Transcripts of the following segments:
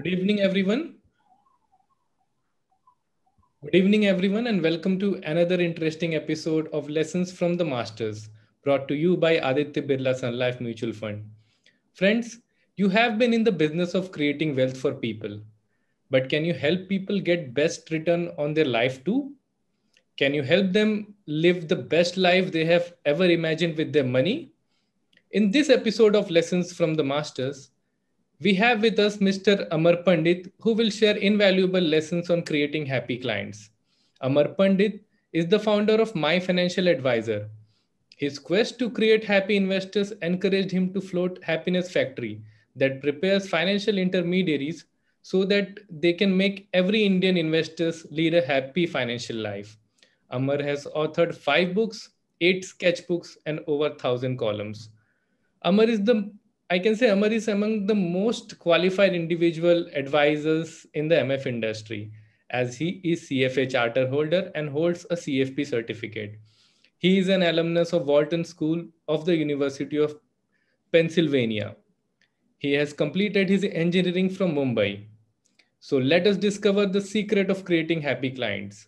Good evening, everyone. Good evening, everyone, and welcome to another interesting episode of Lessons from the Masters, brought to you by Aditya Birla Sun Life Mutual Fund. Friends, you have been in the business of creating wealth for people, but can you help people get best return on their life too? Can you help them live the best life they have ever imagined with their money? In this episode of Lessons from the Masters, we have with us Mr. Amar Pandit, who will share invaluable lessons on creating happy clients. Amar Pandit is the founder of My Financial Advisor. His quest to create happy investors encouraged him to float Happiness Factory that prepares financial intermediaries so that they can make every Indian investors lead a happy financial life. Amar has authored 5 books, 8 sketchbooks, and over 1,000 columns. Amar is the I can say Amar is among the most qualified individual advisors in the MF industry, as he is CFA charter holder and holds a CFP certificate. He is an alumnus of Walton School of the University of Pennsylvania. He has completed his engineering from Mumbai. So let us discover the secret of creating happy clients.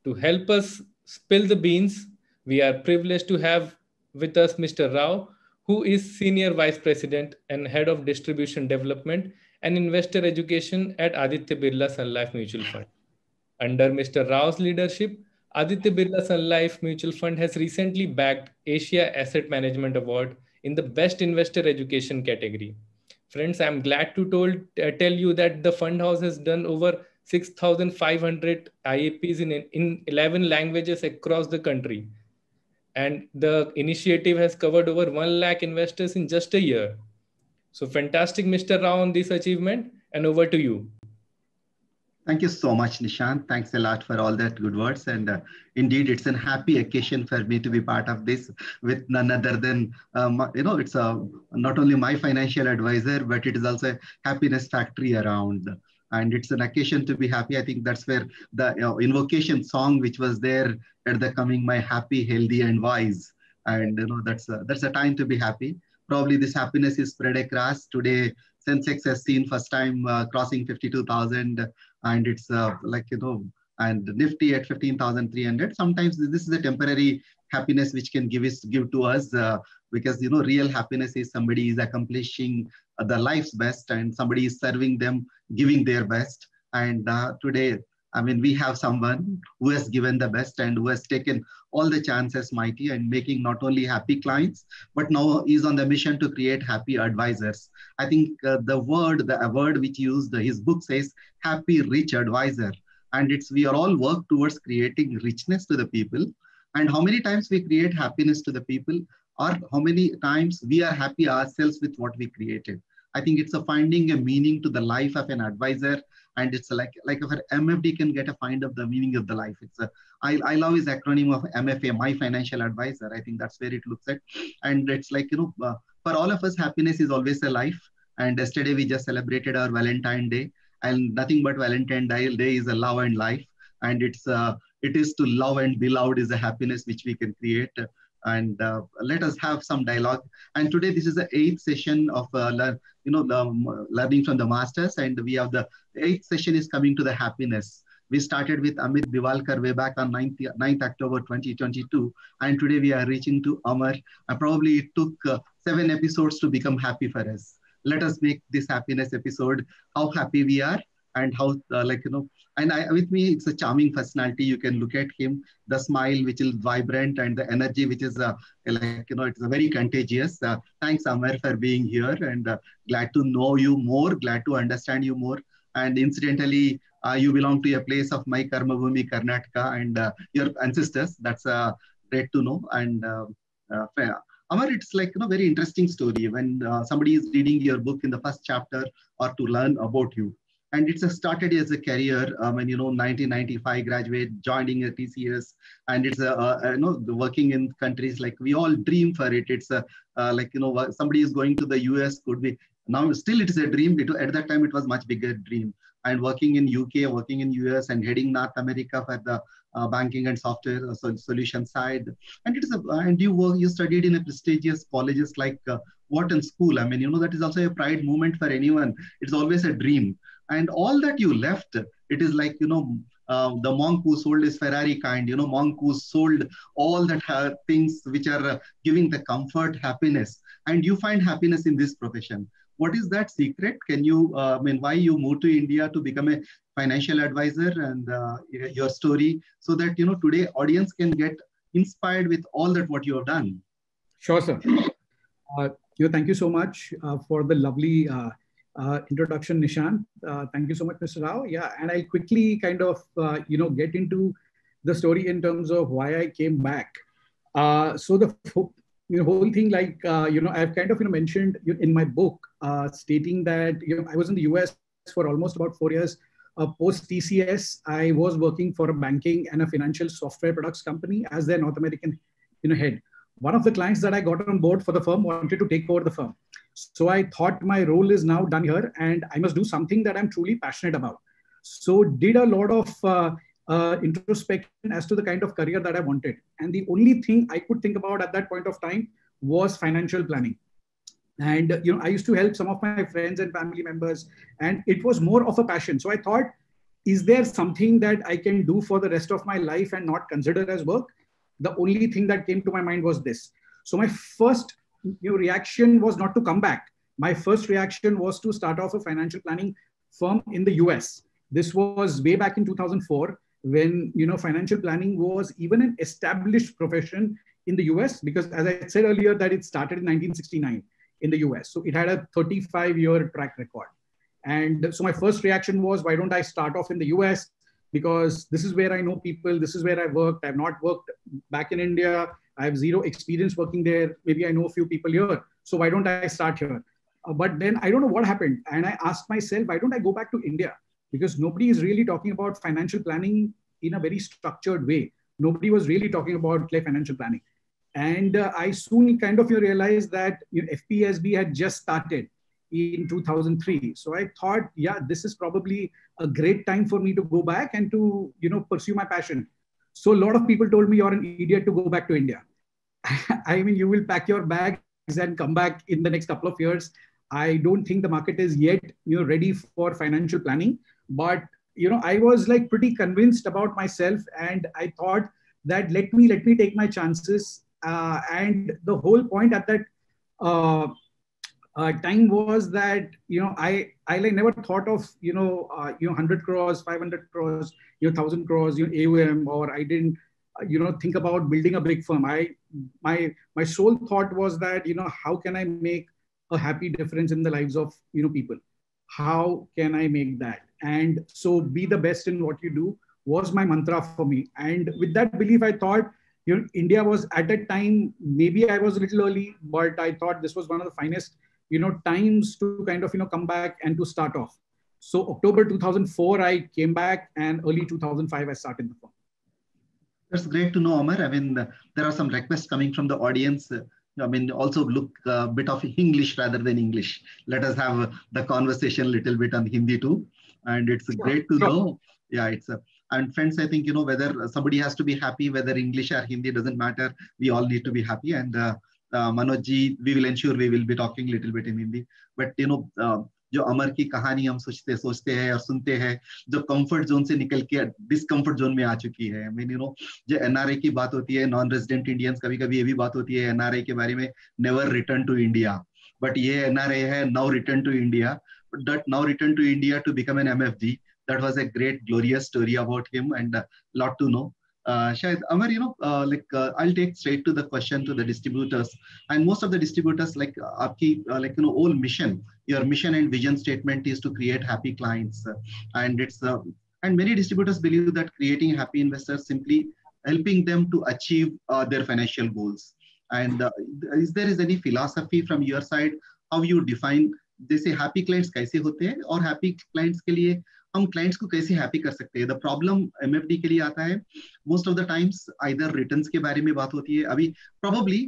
To help us spill the beans, we are privileged to have with us Mr. Rao, who is Senior Vice President and Head of Distribution Development and Investor Education at Aditya Birla Sun Life Mutual Fund. Under Mr. Rao's leadership, Aditya Birla Sun Life Mutual Fund has recently bagged Asia Asset Management Award in the Best Investor Education category. Friends, I'm glad to tell you that the fund house has done over 6,500 IAPs in 11 languages across the country. And the initiative has covered over 1 lakh investors in just a year. So fantastic, Mr. Rao, on this achievement. And over to you. Thank you so much, Nishant. Thanks a lot for all that good words. And indeed, it's a happy occasion for me to be part of this with none other than, it's not only my financial advisor, but it is also a happiness factory around. And it's an occasion to be happy. I think that's where the invocation song, which was there at the coming, my happy, healthy, and wise. And that's a time to be happy. Probably this happiness is spread across. Today, Sensex has seen first time crossing 52,000, and it's and Nifty at 15,300. Sometimes this is a temporary happiness which can give to us because real happiness is somebody is accomplishing the life's best and somebody is serving them, giving their best. And today, I mean, we have someone who has given the best and who has taken all the chances mighty and making not only happy clients, but now is on the mission to create happy advisors. I think the word which used, his book says, happy, rich advisor. And we are all work towards creating richness to the people. And how many times we create happiness to the people, or how many times we are happy ourselves with what we created. I think it's a finding a meaning to the life of an advisor. And it's like if an MFD can get a find of the meaning of the life. I love his acronym of MFA, My Financial Advisor. I think that's where it looks at. And it's like, for all of us, happiness is always a life. And yesterday we just celebrated our Valentine Day, and nothing but Valentine Day is a love and life. And it is to love and be loved is a happiness which we can create. And let us have some dialogue. And today this is the 8th session of learning from the masters, and we have the 8th session is coming to the happiness. We started with Amit Biwalkar way back on 9th October 2022, and today we are reaching to Amar. Probably it took 7 episodes to become happy for us. Let us make this happiness episode how happy we are and how with me, it's a charming personality. You can look at him, the smile, which is vibrant, and the energy, which is it's very contagious. Thanks, Amar, for being here, and glad to know you more, glad to understand you more. And incidentally, you belong to a place of my Karma Bhumi, Karnataka, and your ancestors. That's great to know. And Amar, it's very interesting story when somebody is reading your book in the first chapter or to learn about you. And it's started as a career, 1995 graduate, joining a TCS, and it's working in countries like we all dream for it. It's somebody is going to the US could be now still it is a dream. At that time it was much bigger dream. And working in UK, working in US, and heading North America for the banking and software solution side. And you studied in a prestigious colleges like Wharton School. I mean, that is also a pride moment for anyone. It's always a dream. And all that you left, it is like, the monk who sold his Ferrari kind, monk who sold all that things which are giving the comfort, happiness, and you find happiness in this profession. What is that secret? Can you, why you moved to India to become a financial advisor, and your story, so that, today audience can get inspired with all that what you have done? Sure, sir. Thank you so much for the lovely introduction, Nishant. Thank you so much, Mr. Rao. Yeah, and I'll quickly kind of, get into the story in terms of why I came back. So the whole thing, like, I've kind of, mentioned in my book, stating that, I was in the US for almost about 4 years. Post TCS, I was working for a banking and a financial software products company as their North American, head. One of the clients that I got on board for the firm wanted to take over the firm. So I thought my role is now done here and I must do something that I'm truly passionate about. So did a lot of introspection as to the kind of career that I wanted. And the only thing I could think about at that point of time was financial planning. And, I used to help some of my friends and family members, and it was more of a passion. So I thought, is there something that I can do for the rest of my life and not consider as work? The only thing that came to my mind was this. So my first reaction was not to come back. My first reaction was to start off a financial planning firm in the US. This was way back in 2004 when, financial planning was even an established profession in the US, because as I said earlier that it started in 1969 in the US. So it had a 35-year track record. And so my first reaction was, why don't I start off in the US? Because this is where I know people, this is where I worked. I've not worked back in India. I have zero experience working there. Maybe I know a few people here. So why don't I start here? But then I don't know what happened. And I asked myself, why don't I go back to India? Because nobody is really talking about financial planning in a very structured way. Nobody was really talking about financial planning. And I soon kind of realized that FPSB had just started in 2003. So I thought, yeah, this is probably a great time for me to go back and to, pursue my passion. So a lot of people told me, you're an idiot to go back to India. I mean, you will pack your bags and come back in the next couple of years. I don't think the market is yet, ready for financial planning. But, I was like pretty convinced about myself, and I thought that let me take my chances. And the whole point at that time was that, I like never thought of, 100 crores, 500 crores, 1,000 crores, AUM, or I didn't, think about building a big firm. My sole thought was that, how can I make a happy difference in the lives of, people? How can I make that? And so be the best in what you do was my mantra for me. And with that belief, I thought, India was at that time, maybe I was a little early, but I thought this was one of the finest, times to kind of, come back and to start off. So October 2004, I came back, and early 2005, I started the firm. That's great to know, Amar. I mean, there are some requests coming from the audience. Also look a bit of English rather than English. Let us have the conversation a little bit on Hindi too. And it's great to know. Yeah, and friends, I think, whether somebody has to be happy, whether English or Hindi, doesn't matter. We all need to be happy. And Manoj ji, we will ensure we will be talking a little bit in Hindi. But, जो अमर की कहानी हम सोचते हैं और सुनते हैं, जो कंफर्ट जोन से निकल के डिस्कंफर्ट जोन में आ चुकी है. I mean, जो एनआरआई की बात होती है, नॉन रेजिडेंट इंडियंस, कभी कभी ये भी बात होती है एनआरआई के बारे में, never return to India. But ये एनआरआई है, now return to India. That now return to India to become an MFD. That was a great, glorious story about him, and a lot to know. Shahid, Amar, I'll take straight to the question to the distributors. And most of the distributors, whole mission, your mission and vision statement is to create happy clients. And many distributors believe that creating happy investors simply helping them to achieve their financial goals. And is there any philosophy from your side, how you define जैसे happy clients कैसे होते हैं और happy clients के लिए हम clients को कैसे हैप्पी कर सकते हैं? द प्रॉब्लम एमएफडी के लिए आता है most of the times, either returns के बारे में बात होती है. अभी probably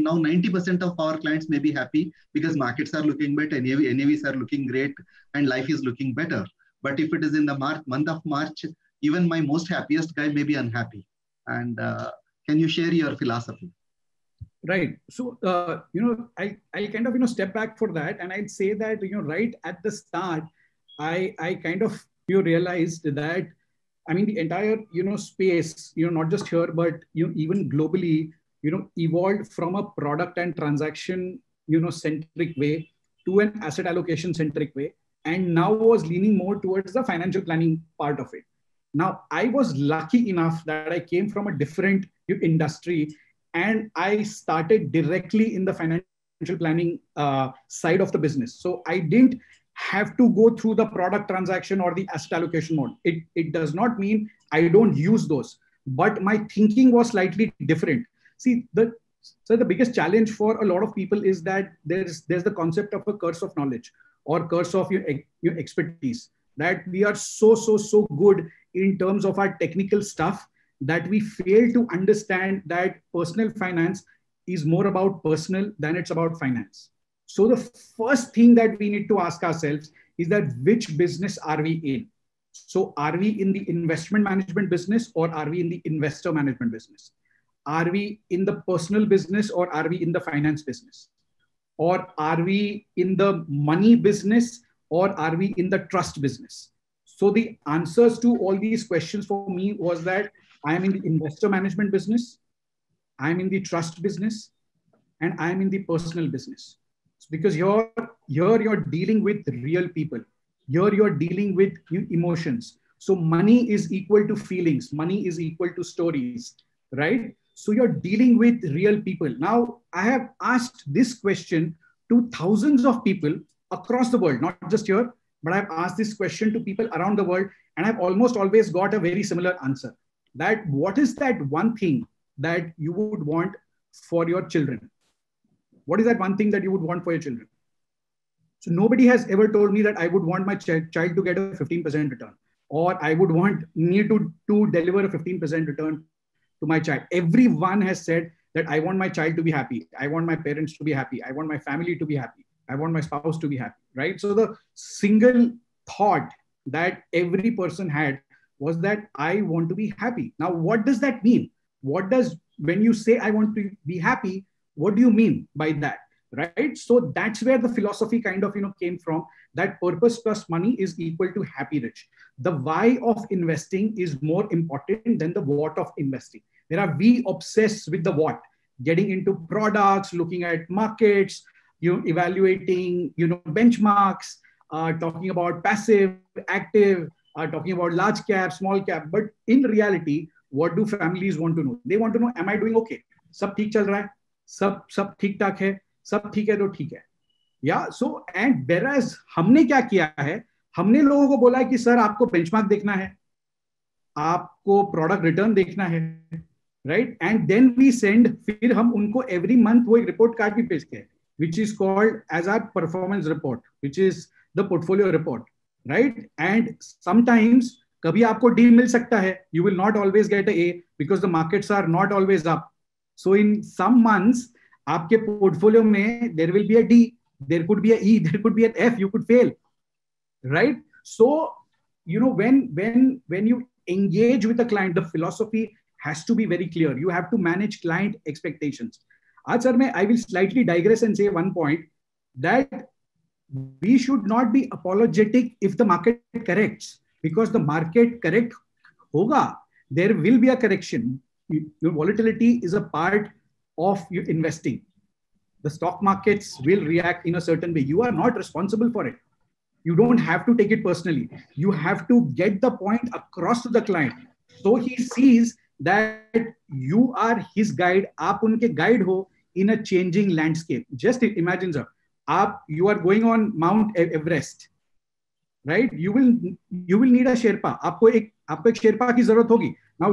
now 90% of our clients may be happy because markets are looking better, NAVs are looking great and life is looking better. But if it is in the month of March, even my most happiest guy may be unhappy. And can you share your philosophy? Right. So, I kind of, step back for that. And I'd say that, right at the start, I kind of realized that, I mean, the entire space, not just here but even globally, evolved from a product and transaction centric way to an asset allocation centric way, and now was leaning more towards the financial planning part of it. Now, I was lucky enough that I came from a different industry, and I started directly in the financial planning side of the business. So I didn't have to go through the product transaction or the asset allocation mode. It does not mean I don't use those, but my thinking was slightly different. See, the biggest challenge for a lot of people is that there's the concept of a curse of knowledge or curse of your expertise, that we are so good in terms of our technical stuff that we fail to understand that personal finance is more about personal than it's about finance. So the first thing that we need to ask ourselves is that which business are we in? So are we in the investment management business or are we in the investor management business? Are we in the personal business or are we in the finance business? Or are we in the money business or are we in the trust business? So the answers to all these questions for me was that I am in the investor management business, I'm in the trust business, and I'm in the personal business. Because here you're dealing with real people. Here you're dealing with emotions. So money is equal to feelings. Money is equal to stories, right? So you're dealing with real people. Now, I have asked this question to thousands of people across the world, not just here, but I've asked this question to people around the world, and I've almost always got a very similar answer. That what is that one thing that you would want for your children? What is that one thing that you would want for your children? So nobody has ever told me that I would want my child to get a 15% return, or I would want me to deliver a 15% return to my child. Everyone has said that I want my child to be happy. I want my parents to be happy. I want my family to be happy. I want my spouse to be happy, right? So the single thought that every person had was that I want to be happy. Now, what does that mean? When you say I want to be happy, what do you mean by that, right? So that's where the philosophy kind of, came from, that purpose plus money is equal to happy rich. The why of investing is more important than the what of investing. We obsess with the what, getting into products, looking at markets, evaluating, benchmarks, talking about passive, active, talking about large cap, small cap. But in reality, what do families want to know? They want to know, am I doing okay? Sab theek chal raha hai? सब ठीक ठाक है, सब ठीक है तो ठीक है. या सो एंड whereas हमने क्या किया है, हमने लोगों को बोला है कि सर आपको बेंचमार्क देखना है, आपको प्रोडक्ट रिटर्न देखना है, right? And then we send, फिर हम उनको एवरी मंथ वो एक रिपोर्ट कार्ड भी भेजते हैं, which is called as our performance report, which is the portfolio report, right? And sometimes कभी आपको डी मिल सकता है, you will not always get a A because the markets are not always up. So in some months, आपके portfolio में there will be a D, there could be a E, there could be an F, you could fail, right? So, when you engage with a client, the philosophy has to be very clear. You have to manage client expectations. Sir, I will slightly digress and say one point, that we should not be apologetic if the market corrects, because the market correct hoga. There will be a correction. Your volatility is a part of your investing. The stock markets will react in a certain way. You are not responsible for it. You don't have to take it personally. You have to get the point across to the client, so he sees that you are his guide. आप उनके guide हो in a changing landscape. Just imagine, sir, you are going on Mount Everest, right? You will need a Sherpa. आपको एक Sherpa की जरूरत होगी. Now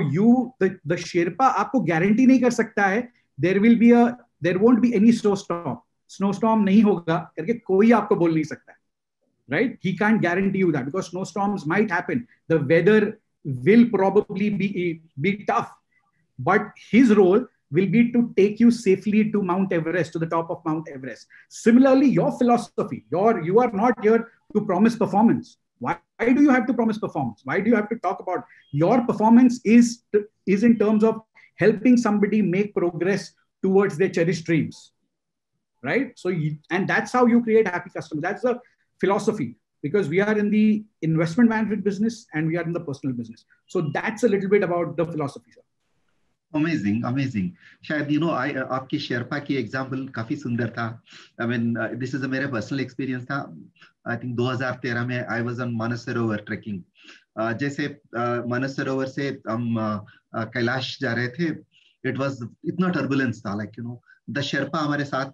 the Sherpa आपको guarantee नहीं कर सकता है there won't be any snowstorm नहीं होगा करके कोई आपको बोल नहीं सकता है, right? He can't guarantee you that, because snowstorms might happen. The weather will probably be tough, but his role will be to take you safely to Mount Everest, to the top of Mount Everest. Similarly, your philosophy, you are not here to promise performance. Why do you have to promise performance? Why do you have to talk about your performance is in terms of helping somebody make progress towards their cherished dreams, right? So, and that's how you create happy customers. That's the philosophy. because we are in the investment management business and we are in the personal business. So that's a little bit about the philosophy, sir. Amazing, amazing. शायद I आपकी शेरपा की example काफी सुंदर था. I mean, this is a मेरा personal experience था. I think 2013 में I was on Mansarovar trekking. जैसे मानसरोवर से हम कैलाश जा रहे थे. It was इतना टर्बुलेंस था, like द शेरपा हमारे साथ,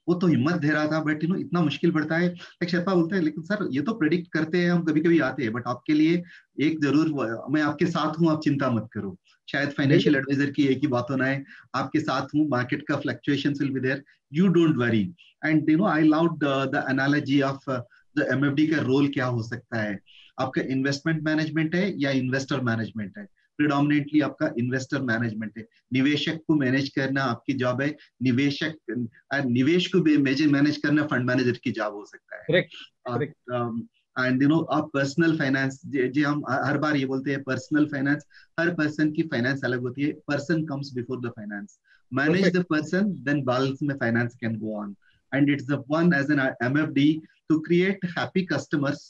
वो तो हिम्मत दे रहा था, बट इतना मुश्किल पड़ता है. एक शेरपा बोलते हैं, लेकिन सर ये तो प्रेडिक्ट करते हैं हम, कभी कभी आते हैं, बट आपके लिए एक जरूर, मैं आपके साथ हूँ, आप चिंता मत करो. शायद फाइनेंशियल एडवाइजर की एक ही बात होना है, आपके साथ हूँ, मार्केट का fluctuations will be there, you don't worry. And I love the analogy of the MFD का रोल क्या हो सकता है. आपका इन्वेस्टमेंट मैनेजमेंट है या इन्वेस्टर मैनेजमेंट है? प्रिडोमिनेटली आपका इन्वेस्टर मैनेजमेंट है. निवेशक को मैनेज करना आपकी जॉब है. निवेश को मैनेज करना फंड मैनेजर की जॉब हो सकता है. करेक्ट. एंड आप पर्सनल फाइनेंस, जी हम हर बार ये बोलते हैं, पर्सनल फाइनेंस, हर पर्सन की फाइनेंस अलग होती है. Person comes before the finance. Manage the person, then balance में finance can go on. And it's the one as an MFD to create happy customers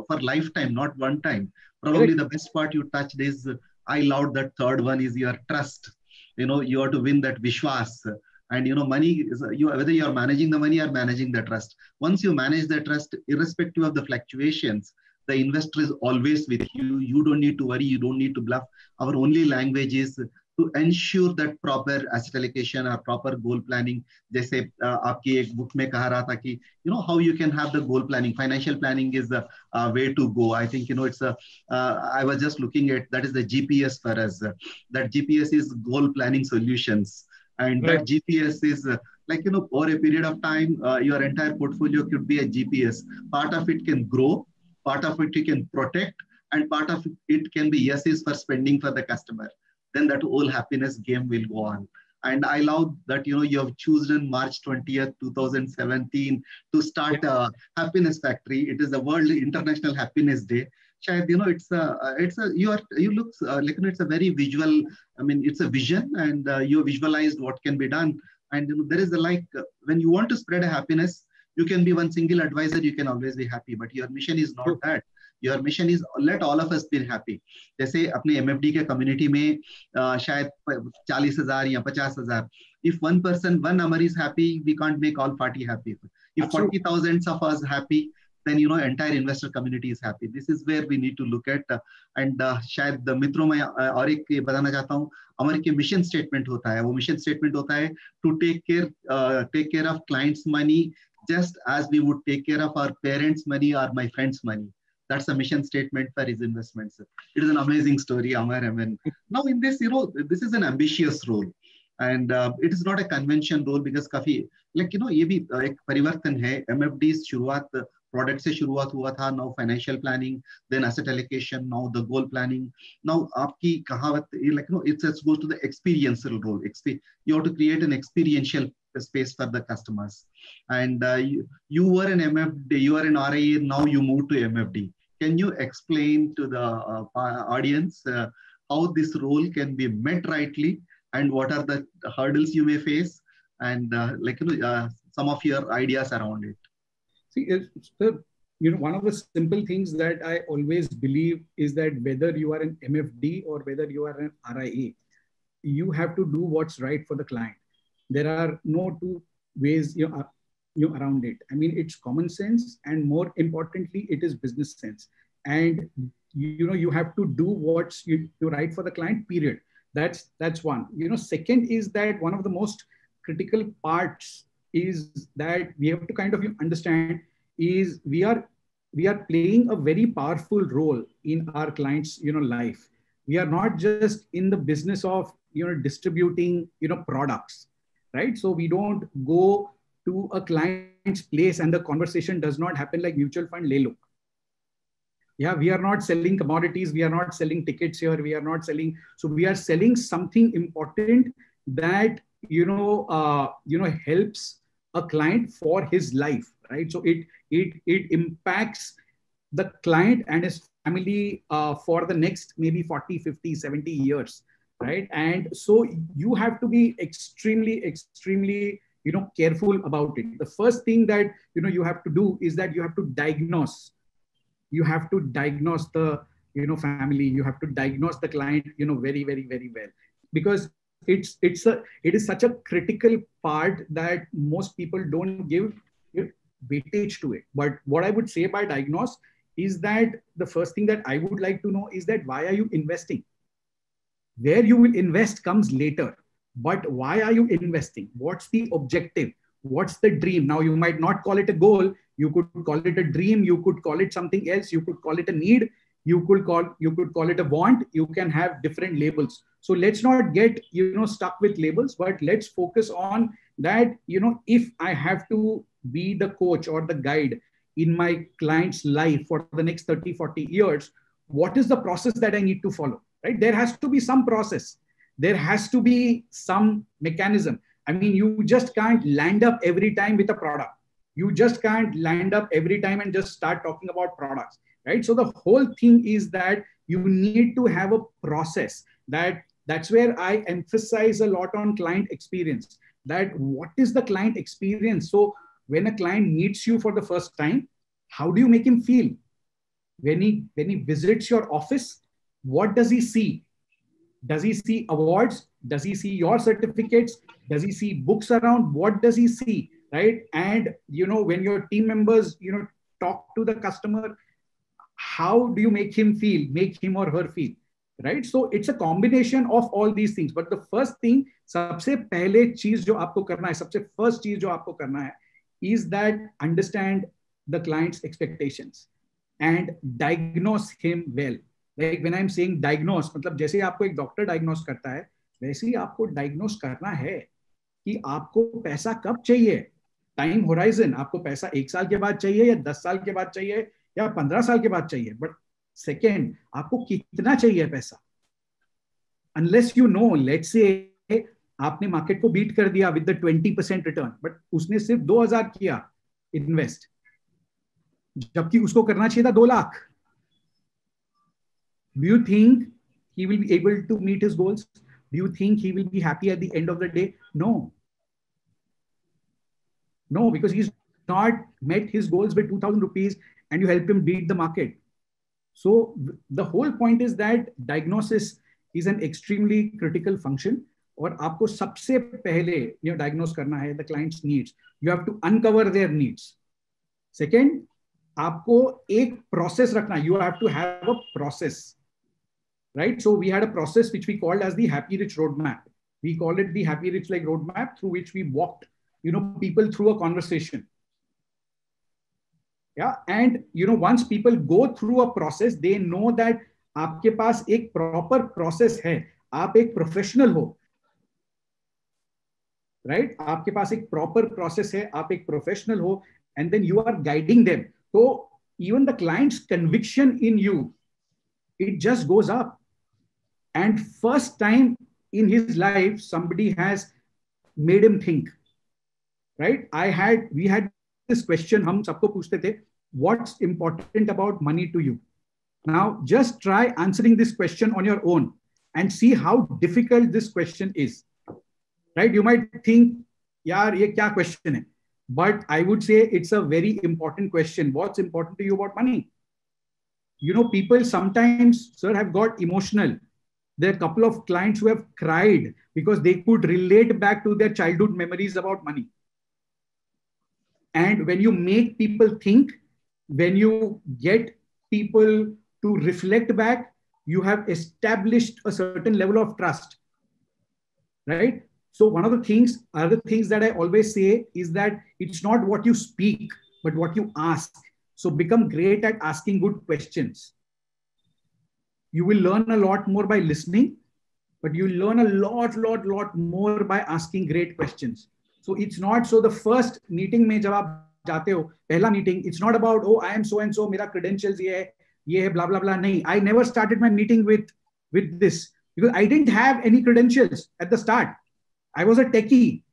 for lifetime, not one time. Probably the best part you touched is, I love that third one, is your trust. You have to win that vishwas. And money is, whether you are managing the money or managing the trust. Once you manage the trust, irrespective of the fluctuations, the investor is always with you. You don't need to worry. You don't need to bluff. Our only language is to ensure that proper asset allocation or proper goal planning. जैसे आपकी एक book में कहा रहा था कि how you can have the goal planning. Financial planning is the way to go. I think it's I was just looking at, that is the GPS for us. That GPS is goal planning solutions, and that GPS is like over a period of time, your entire portfolio could be a GPS. Part of it can grow, part of it you can protect, and part of it can be yeses for spending for the customer. Then that whole happiness game will go on. And I love that you have chosen March 20th, 2017 to start Happiness Factory. It is the World International Happiness Day. Shayad, you look like it's a very visual. I mean, it's a vision, and you visualized what can be done. And there is when you want to spread a happiness, you can be one single advisor. You can always be happy, but your mission is not that. Your mission is let all of us be happy. जैसे अपने MFD के community में शायद 40,000 या 50,000. If one person, one Amar is happy, we can't make all 40 happy. If 40,000 of us happy, then entire investor community is happy. This is where we need to look at. And शायद मित्रों में और एक ये बताना चाहता हूँ, हमारे के mission statement होता है. वो mission statement होता है to take care of clients' money just as we would take care of our parents' money or my friends' money. That's a mission statement for his investments. It is an amazing story, Amar. I mean, now in this, this is an ambitious role, and it is not a convention role because काफी ये भी एक परिवर्तन है. MFD's शुरुआत product से शुरुआत हुआ था. Now financial planning, then asset allocation, now the goal planning. Now आपकी कहावत it goes to the experiential role. You have to create an experiential space for the customers. And you were an MFD, you are an RIA, now you move to MFD. Can you explain to the audience how this role can be met rightly, and what are the hurdles you may face, and some of your ideas around it? See, one of the simple things that I always believe is that whether you are an MFD or whether you are an RIA, you have to do what's right for the client. There are no two ways around it. I mean, it's common sense, and more importantly, it is business sense. And you have to do what's right for the client. Period. That's one. Second is that one of the most critical parts is that we have to kind of understand is we are playing a very powerful role in our clients' life. We are not just in the business of distributing products, right? So we don't go to a client's place and the conversation does not happen like mutual fund le lo. Yeah, we are not selling commodities. We are not selling tickets here. We are not selling. So we are selling something important that helps a client for his life, right? So it impacts the client and his family for the next maybe 40, 50, 70 years, right? And so you have to be extremely, extremely careful about it. The first thing that you have to do is that you have to diagnose you have to diagnose the, family, you have to diagnose the client, very, very, very well, because it is such a critical part that most people don't give weightage to it. But what I would say by diagnose is that the first thing that I would like to know is that why are you investing? Where you will invest comes later, but why are you investing? What's the objective? What's the dream? Now, you might not call it a goal. You could call it a dream. You could call it something else. You could call it a need. You could call it a want. You can have different labels. So let's not get, stuck with labels, but let's focus on that, if I have to be the coach or the guide in my client's life for the next 30, 40 years, what is the process that I need to follow, right? There has to be some process. There has to be some mechanism. I mean, you just can't land up every time with a product. You just can't land up every time and just start talking about products, right? So the whole thing is that you need to have a process. That's where I emphasize a lot on client experience. That what is the client experience? So when a client meets you for the first time, how do you make him feel? When he visits your office, what does he see? Does he see awards? Does he see your certificates? Does he see books around? What does he see, right? And, when your team members, talk to the customer, how do you make him or her feel, right? So it's a combination of all these things. But the first thing, सबसे पहले चीज जो आपको करना है, सबसे first चीज जो आपको करना है, is that understand the client's expectations and diagnose him well. Like when I'm saying diagnose, मतलब जैसे आपको एक डॉक्टर डायग्नोस करता है, वैसे ही आपको डायग्नोस करना है कि आपको पैसा कब चाहिए, टाइम होराइजन, आपको पैसा 1 साल के बाद चाहिए या 10 साल के बाद चाहिए या 15 साल के बाद चाहिए. बट सेकेंड, आपको कितना चाहिए पैसा. Unless you know, let's say आपने मार्केट को बीट कर दिया विद द 20% रिटर्न, बट उसने सिर्फ 2000 किया इन्वेस्ट, जबकि उसको करना चाहिए था 2 lakh. Do you think he will be able to meet his goals? Do you think he will be happy at the end of the day? No. No, because he's not met his goals with 2,000 rupees and you help him beat the market. So the whole point is that diagnosis is an extremely critical function. और आपको सबसे पहले diagnose करना है the client's needs. You have to uncover their needs. Second, आपको एक process रखना. You have to have a process. Right? So we had a process which we called as the Happy Rich Roadmap. We called it the Happy Rich like roadmap, through which we walked, people through a conversation. Yeah. And, once people go through a process, they know that आपके पास एक proper process है. आप एक professional हो. Right? आपके पास एक proper process है. आप एक professional हो. And then you are guiding them. So even the client's conviction in you, it just goes up. And first time in his life, somebody has made him think, right? We had this question, hum sabko puchte the, what's important about money to you? Now, just try answering this question on your own and see how difficult this question is, right? You might think, yaar, ye kya question hai? But I would say it's a very important question. What's important to you about money? People sometimes, sir, have got emotional. There are a couple of clients who have cried because they could relate back to their childhood memories about money. And when you make people think, when you get people to reflect back, you have established a certain level of trust, right? So one of the things, other things that I always say is that it's not what you speak, but what you ask. So become great at asking good questions. You will learn a lot more by listening, but you learn a lot more by asking great questions. So it's not, so the first meeting mein jab aap jaate ho, pehla meeting, it's not about, oh, I am so and so, mera credentials ye hai, blah, blah, blah. Nahin, I never started my meeting with this because I didn't have any credentials at the start. I was a techie.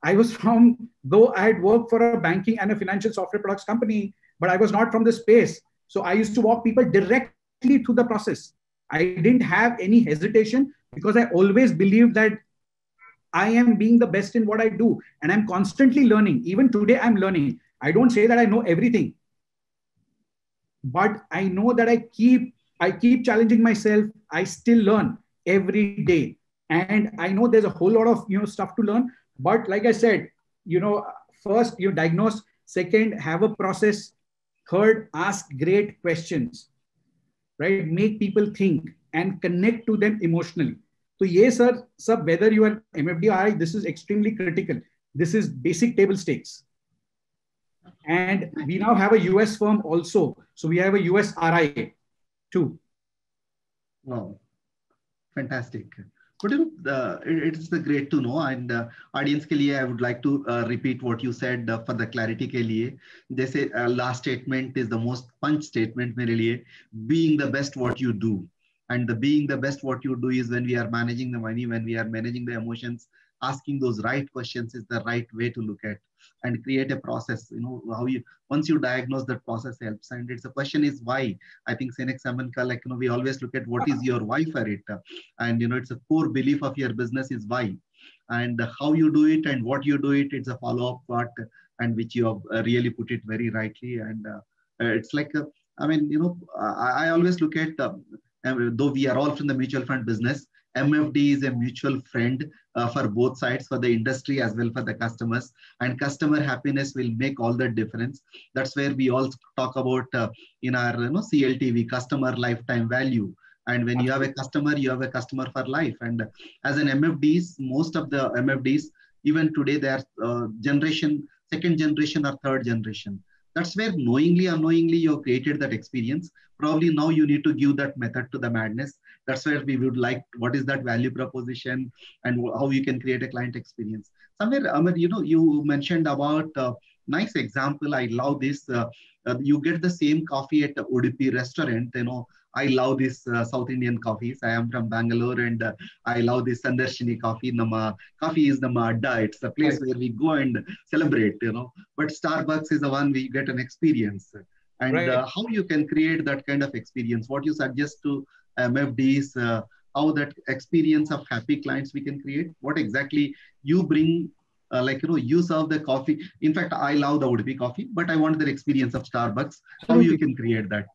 I was from, though I had worked for a banking and a financial software products company, but I was not from the space. So I used to walk people directly through the process. I didn't have any hesitation because I always believed that I am being the best in what I do. And I'm constantly learning. Even today, I'm learning. I don't say that I know everything. but I know that I keep challenging myself. I still learn every day. And I know there's a whole lot of, stuff to learn. But like I said, first you diagnose, second, have a process, third, ask great questions, right? Make people think and connect to them emotionally. So yes, sir, whether you are MFD or RI, this is extremely critical. This is basic table stakes. And we now have a US firm also. So we have a US RI too. Wow, fantastic. But it's great to know. And audience के लिए I would like to repeat what you said for the clarity के लिए. जैसे last statement is the most punch statement मेरे लिए. Being the best what you do. And the being the best what you do is when we are managing the money, when we are managing the emotions, asking those right questions is the right way to look at and create a process. How you, once you diagnose, that process helps. And it's a question is why. I think Senex Samanka, we always look at what is your why for it. And it's a core belief of your business is why. And how you do it and what you do it, it's a follow-up part, and which you have really put it very rightly. And it's like, I always look at, though we are all from the mutual fund business, MFD is a mutual friend for both sides, for the industry as well for the customers. And customer happiness will make all the difference. That's where we all talk about in our CLTV, customer lifetime value. And when you have a customer, you have a customer for life. And as an MFDs, most of the MFDs, even today, they are second generation or third generation. That's where knowingly or unknowingly you have created that experience. Probably now you need to give that method to the madness. That's where we would like, what is that value proposition and how you can create a client experience. Somewhere, Amar, you mentioned about nice example. I love this. You get the same coffee at the Udupi restaurant. I love this South Indian coffees. I am from Bangalore and I love this Sandarshini coffee. Coffee is nama adda. It's the place where we go and celebrate, But Starbucks is the one we get an experience. And how you can create that kind of experience, what you suggest to MFDs, how that experience of happy clients we can create, what exactly you bring, you serve the coffee. In fact, I love the Udupi coffee, but I want the experience of Starbucks, how you can create that.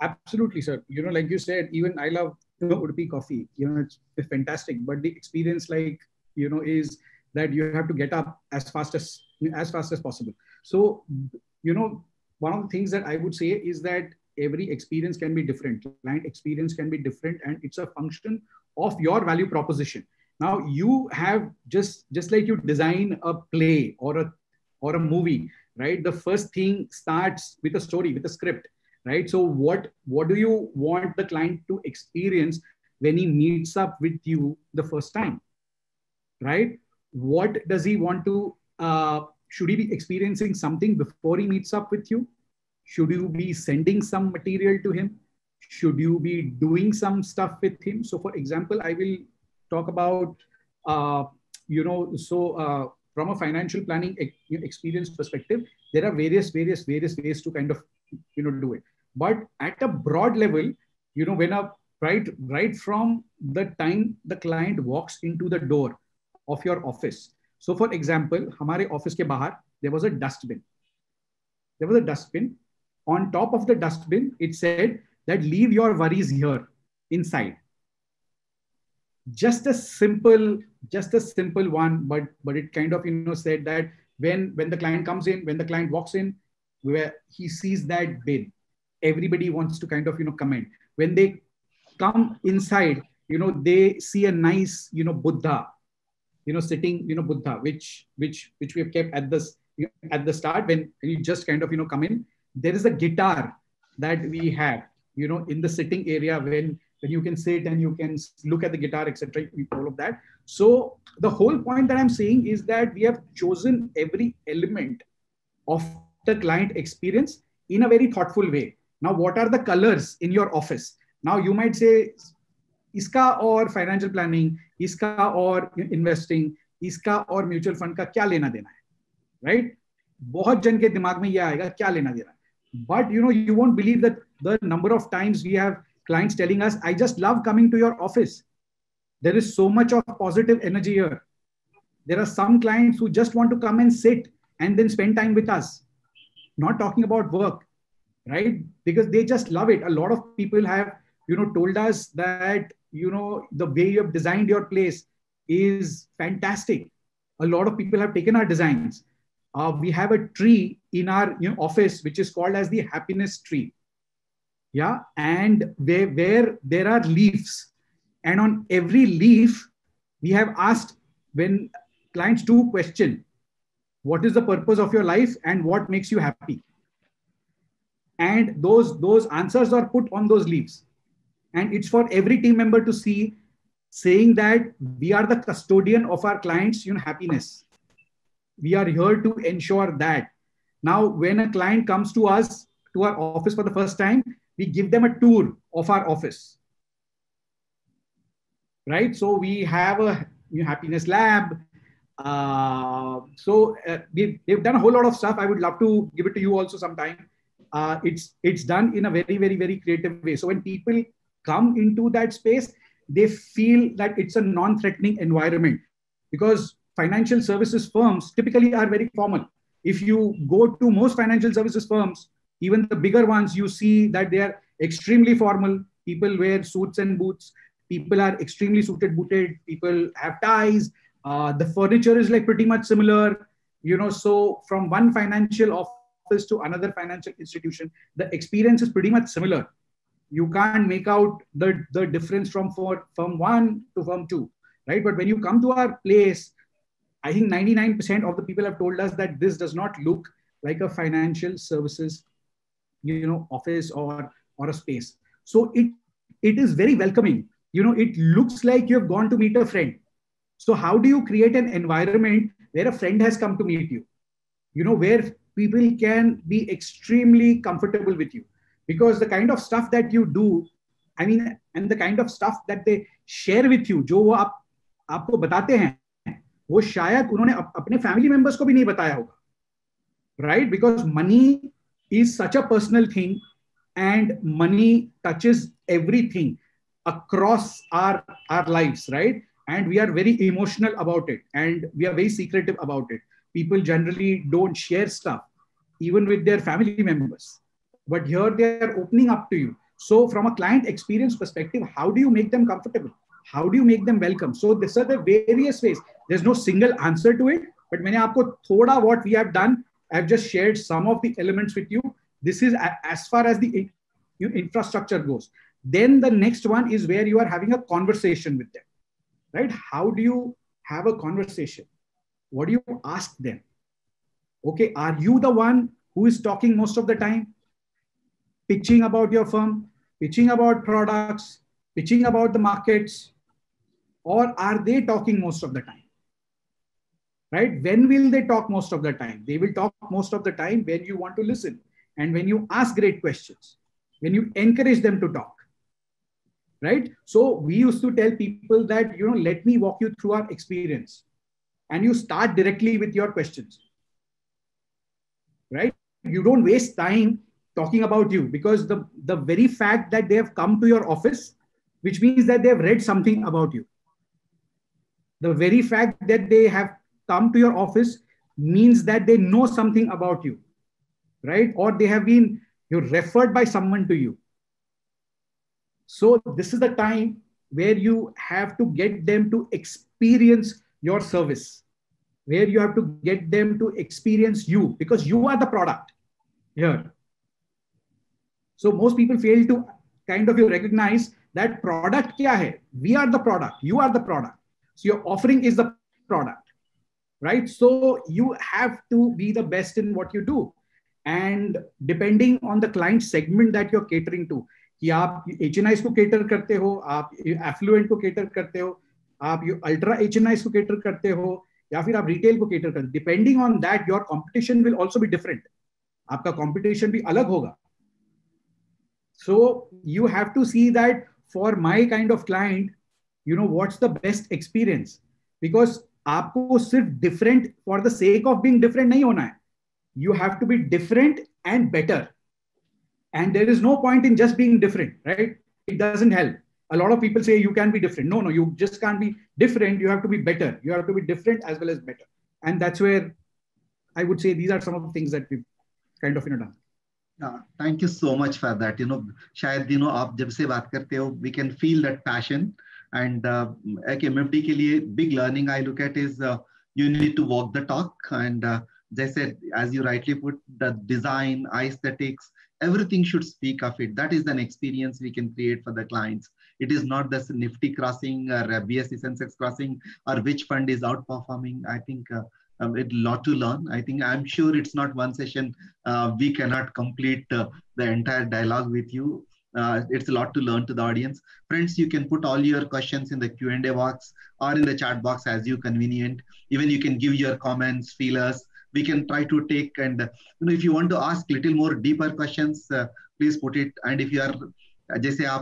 Absolutely, sir. Like you said, even I love Udupi coffee. It's fantastic. But the experience, is that you have to get up as fast as possible. So, one of the things that I would say is that every experience can be different. Client experience can be different, and it's a function of your value proposition. Now, you have just like you design a play or a movie, right? The first thing starts with a story, with a script. Right. So what do you want the client to experience when he meets up with you the first time? Right. What does he want to, should he be experiencing something before he meets up with you? Should you be sending some material to him? Should you be doing some stuff with him? So for example, I will talk about, from a financial planning experience perspective, there are various ways to kind of, do it. But at a broad level, when right from the time the client walks into the door of your office. So for example, hamare office ke bahar, there was a dustbin. On top of the dustbin, it said that leave your worries here inside. Just a simple one, but it kind of, said that when the client comes in, when the client walks in, where he sees that bin, everybody wants to kind of, comment. When they come inside, they see a nice, Buddha, sitting, Buddha, which we have kept at the start when you just kind of, come in. There is a guitar that we have, in the sitting area when you can sit and you can look at the guitar, etc. All of that. So the whole point that I'm saying is that we have chosen every element of the client experience in a very thoughtful way. Now, what are the colors in your office? Now, you might say, iska or financial planning, iska or investing, iska or mutual fund ka kya lena dena hai, right? बहुत जन के दिमाग में ये आएगा क्या लेना देना. But you won't believe that the number of times we have clients telling us, I just love coming to your office. There is so much of positive energy here. There are some clients who just want to come and sit and then spend time with us. Not talking about work, right? because they just love it. A lot of people have, told us that, the way you have designed your place is fantastic. A lot of people have taken our designs. We have a tree in our office, which is called as the happiness tree. Yeah. And where there are leaves, and on every leaf, we have asked, when clients do question, what is the purpose of your life and what makes you happy? And those answers are put on those leaves. And it's for every team member to see, saying that we are the custodian of our clients' happiness. We are here to ensure that. Now, when a client comes to us, to our office for the first time, we give them a tour of our office. Right? So we have a happiness lab. We've done a whole lot of stuff. I would love to give it to you also sometime. It's done in a very, very, very creative way. So when people come into that space, they feel that it's a non-threatening environment, because financial services firms typically are very formal. If you go to most financial services firms, even the bigger ones, you see that they are extremely formal. People wear suits and boots. People are extremely suited, booted. People have ties. The furniture is like pretty much similar. So from one financial office to another financial institution, the experience is pretty much similar. You can't make out the difference from firm 1 to firm 2, right? But when you come to our place, I think 99% of the people have told us that this does not look like a financial services, office or a space. So it is very welcoming. It looks like you have gone to meet a friend. So how do you create an environment where a friend has come to meet you? Where people can be extremely comfortable with you, because the kind of stuff that you do, and the kind of stuff that they share with you, जो वो आपको बताते हैं, वो शायद उन्होंने अपने family members को भी नहीं बताया होगा, right? Because money is such a personal thing, and money touches everything across our lives, right? And we are very emotional about it, and we are very secretive about it. People generally don't share stuff, even with their family members. But here they are opening up to you. So from a client experience perspective, how do you make them comfortable? How do you make them welcome? So these are the various ways. There's no single answer to it, but मैंने आपको थोड़ा what we have done, I've just shared some of the elements with you. This is as far as the infrastructure goes. Then the next one is where you are having a conversation with them, right? How do you have a conversation? What do you ask them? Okay, are you the one who is talking most of the time? Pitching about your firm, pitching about products, pitching about the markets, or are they talking most of the time? Right? When will they talk most of the time? They will talk most of the time when you want to listen, and when you ask great questions, when you encourage them to talk. Right? So we used to tell people that, let me walk you through our experience, and you start directly with your questions. Right? You don't waste time talking about you, because the very fact that they have come to your office, which means that they have read something about you. The very fact that they have come to your office means that they know something about you, right? Or they have been referred by someone to you. So this is the time where you have to get them to experience your service, where you have to get them to experience you, because you are the product here. So most people fail to kind of recognize that product kya hai? We are the product. You are the product. So your offering is the product, right? So you have to be the best in what you do. And depending on the client segment that you're catering to, कि आप HNIs को cater करते हो, आप affluent को cater करते हो, आप ultra HNIs को cater करते हो, या फिर आप retail को cater करते हो. Depending on that, your competition will also be different. आपका competition भी अलग होगा. So you have to see that for my kind of client, what's the best experience? Because आपको सिर्फ different for the sake of being different नहीं होना है. You have to be different and better. And there is no point in just being different, right? It doesn't help. A lot of people say you can be different. No, you just can't be different. You have to be better. You have to be different as well as better. And that's where I would say these are some of the things that we've kind of done. Thank you so much for that. शायद आप जब से बात करते हो, we can feel that passion. And एक MFD के लिए big learning I look at is you need to walk the talk. And जैसे as you rightly put, the design, aesthetics, everything should speak of it. That is an experience we can create for the clients. It is not the Nifty crossing or BSE Sensex crossing or which fund is outperforming. I think a lot to learn. I think I'm sure it's not one session. We cannot complete the entire dialogue with you. It's a lot to learn to the audience. Friends, you can put all your questions in the Q&A box or in the chat box as you convenient. Even you can give your comments, feelers. We can try to take, and if you want to ask little more deeper questions, please put it. And if you are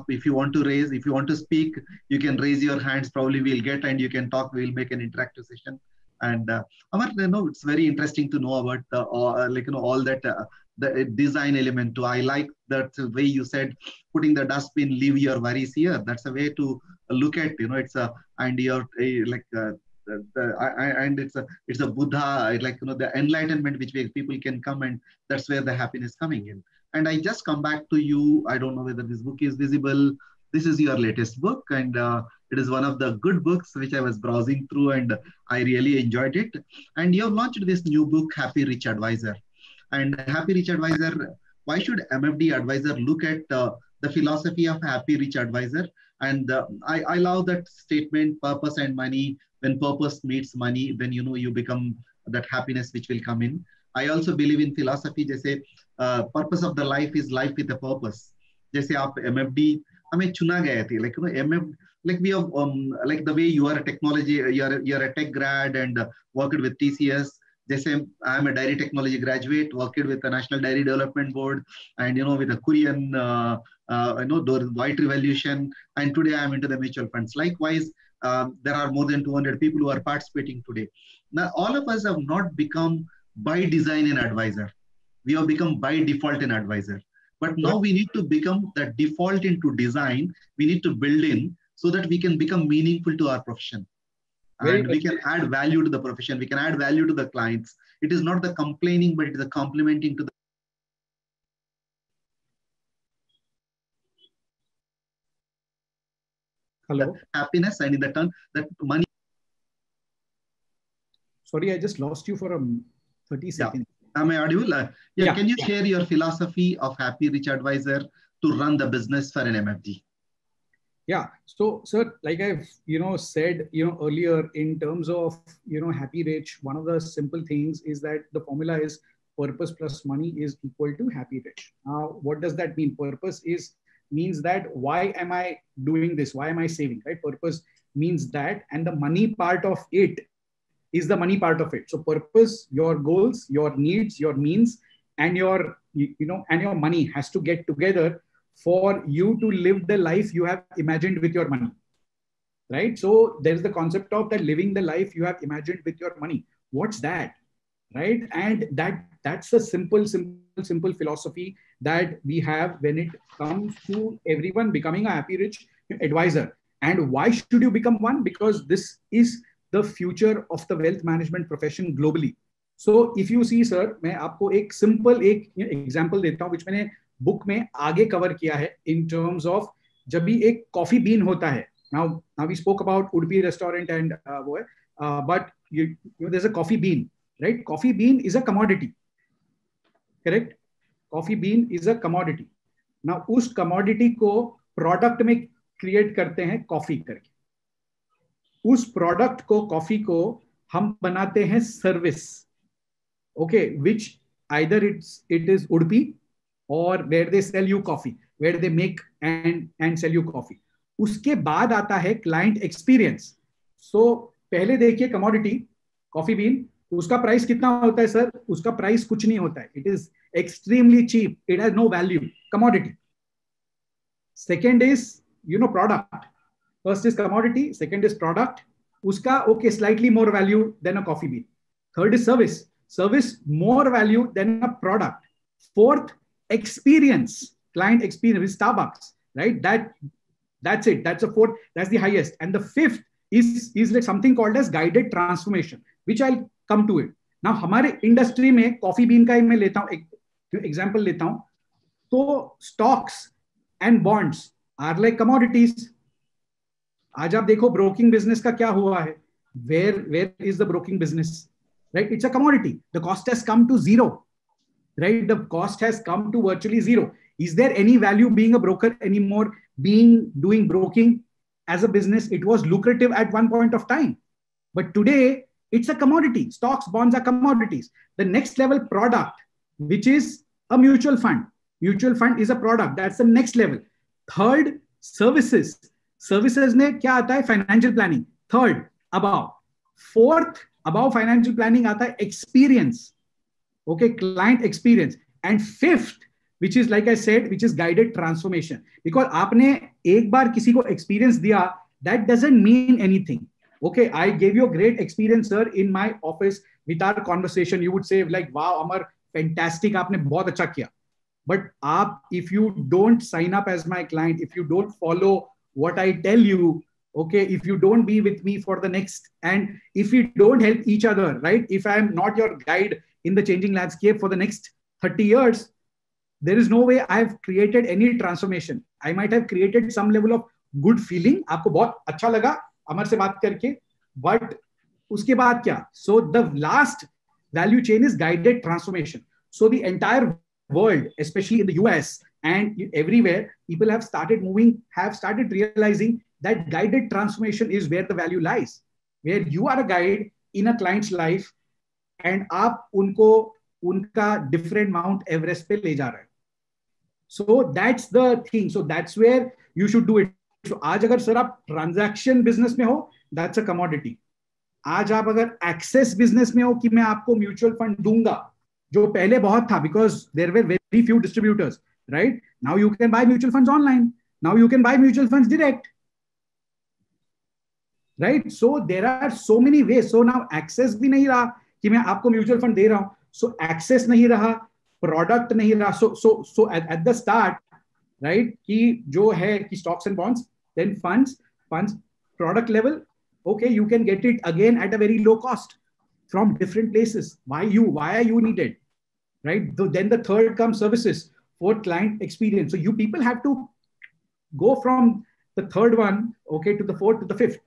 if you want to raise, if you want to speak, you can raise your hands. Probably we'll get, and you can talk. We'll make an interactive session. And Amar, it's very interesting to know about all that the design element too. I like that way you said, putting the dustbin, leave your worries here. That's a way to look at, it's a, and you're and it's a Buddha, the enlightenment which people can come, and that's where the happiness coming in. And I just come back to you. I don't know whether this book is visible. This is your latest book, and it is one of the good books which I was browsing through, and I really enjoyed it. And you have launched this new book, Happy Rich Advisor. And Happy Rich Advisor, why should MFD advisor look at the philosophy of Happy Rich Advisor? And I love that statement, purpose and money. When purpose meets money, then you become that happiness which will come in. I also believe in philosophy, जैसे purpose of the life is life with a purpose. जैसे आप MFD हमें चुना गया थी, MFD, we have the way you are a technology, you're a tech grad and worked with TCS. जैसे I am a dairy technology graduate, worked with the National Dairy Development Board, and with the Korean the White Revolution, and today I am into the mutual funds. Likewise, there are more than 200 people who are participating today. Now, all of us have not become by design an advisor. We have become by default an advisor. But now we need to become the default into design. We need to build in so that we can become meaningful to our profession. And we can add value to the profession. We can add value to the clients. It is not the complaining, but it is the complementing to the happiness, and in the turn that money. Sorry, I just lost you for 30 seconds. Am I audible? Can you share your philosophy of Happy Rich Advisor to run the business for an MFD? Yeah. So, sir, like I've said earlier, in terms of Happy Rich, one of the simple things is that the formula is purpose plus money is equal to Happy Rich. Now, what does that mean? Purpose means that why am I doing this? Why am I saving? Right? Purpose means that, and the money part of it is the money part of it. So purpose, your goals, your needs, your means, and your and your money has to get together for you to live the life you have imagined with your money, right? So there's the concept of that living the life you have imagined with your money. What's that, right? And that's a simple philosophy that we have when it comes to everyone becoming a Happy Rich advisor. And why should you become one? Because this is the future of the wealth management profession globally. So if you see, sir, मैं आपको एक simple example देता हूँ, which मैंने book में आगे cover किया है in terms of जब भी एक coffee bean होता है. Now we spoke about Udupi restaurant and but there's a coffee bean, right? Coffee bean is a commodity, correct? Coffee bean is a commodity. Now उस commodity को product में create करते हैं coffee करके. उस product को कॉफी को हम बनाते हैं service, okay, which either it is Udupi or where they sell you coffee, where they make and sell you coffee. उसके बाद आता है क्लाइंट एक्सपीरियंस. सो पहले देखिए कमोडिटी कॉफी बीन, उसका प्राइस कितना होता है सर? उसका प्राइस कुछ नहीं होता है. It is extremely cheap, it has no value, commodity. Second is product. First is commodity, second is product. Uska, okay, slightly more value than a coffee bean. Third is service. Service, more value than a product. Fourth, experience, client experience with Starbucks, right? That's it. That's the fourth. That's the highest. And the fifth is like something called as guided transformation, which I'll come to it. Now, हमारे industry में coffee bean का ही मैं लेता हूँ, example लेता हूँ. तो stocks and bonds are like commodities. आज आप देखो broking business का क्या हुआ है. Where is the broking business? Right? It's a commodity. The cost has come to zero. Right? The cost has come to virtually zero. Is there any value being a broker anymore? Doing broking as a business? It was lucrative at one point of time, but today it's a commodity. Stocks, bonds are commodities. The next level product, which is a mutual fund. Mutual fund is a product. That's the next level. Third, services. Services में क्या आता है? Financial planning. Third, above. Fourth, above financial planning आता है experience. Okay, client experience. And fifth, which is like I said, which is guided transformation. Because आपने एक बार किसी को experience दिया, that doesn't mean anything. Okay, I gave you a great experience, sir, in my office with our conversation. You would say like, wow, Amar, fantastic, आपने बहुत अच्छा किया. But if you don't sign up as my client, if you don't follow what I tell you, okay, if you don't be with me for the next, and if we don't help each other, right? If I'm not your guide in the changing landscape for the next 30 years, there is no way I've created any transformation. I might have created some level of good feeling. आपको बहुत अच्छा लगा अमर से बात करके, but उसके बाद क्या? So the last value chain is guided transformation. So the entire world, especially in the US and everywhere, people have started realizing that guided transformation is where the value lies, where you are a guide in a client's life and आप उनको उनका different Mount Everest पे ले जा रहे हैं. So that's the thing. So that's where you should do it. So आज अगर सर आप transaction business में हो, that's a commodity. आज आप अगर access business में हो कि मैं आपको mutual fund दूंगा, जो पहले बहुत था, because there were very few distributors, right? Now you can buy mutual funds online. Now you can buy mutual funds direct. Right? So there are so many ways. So now access भी नहीं रहा कि मैं आपको mutual fund दे रहा हूं. So access नहीं रहा, product नहीं रहा. So at the start, right? कि जो है कि stocks and bonds, then funds, product level. Okay, you can get it again at a very low cost from different places. Why are you needed? Right? Then the third comes services, fourth client experience. So you people have to go from the third one, okay, to the fourth, to the fifth.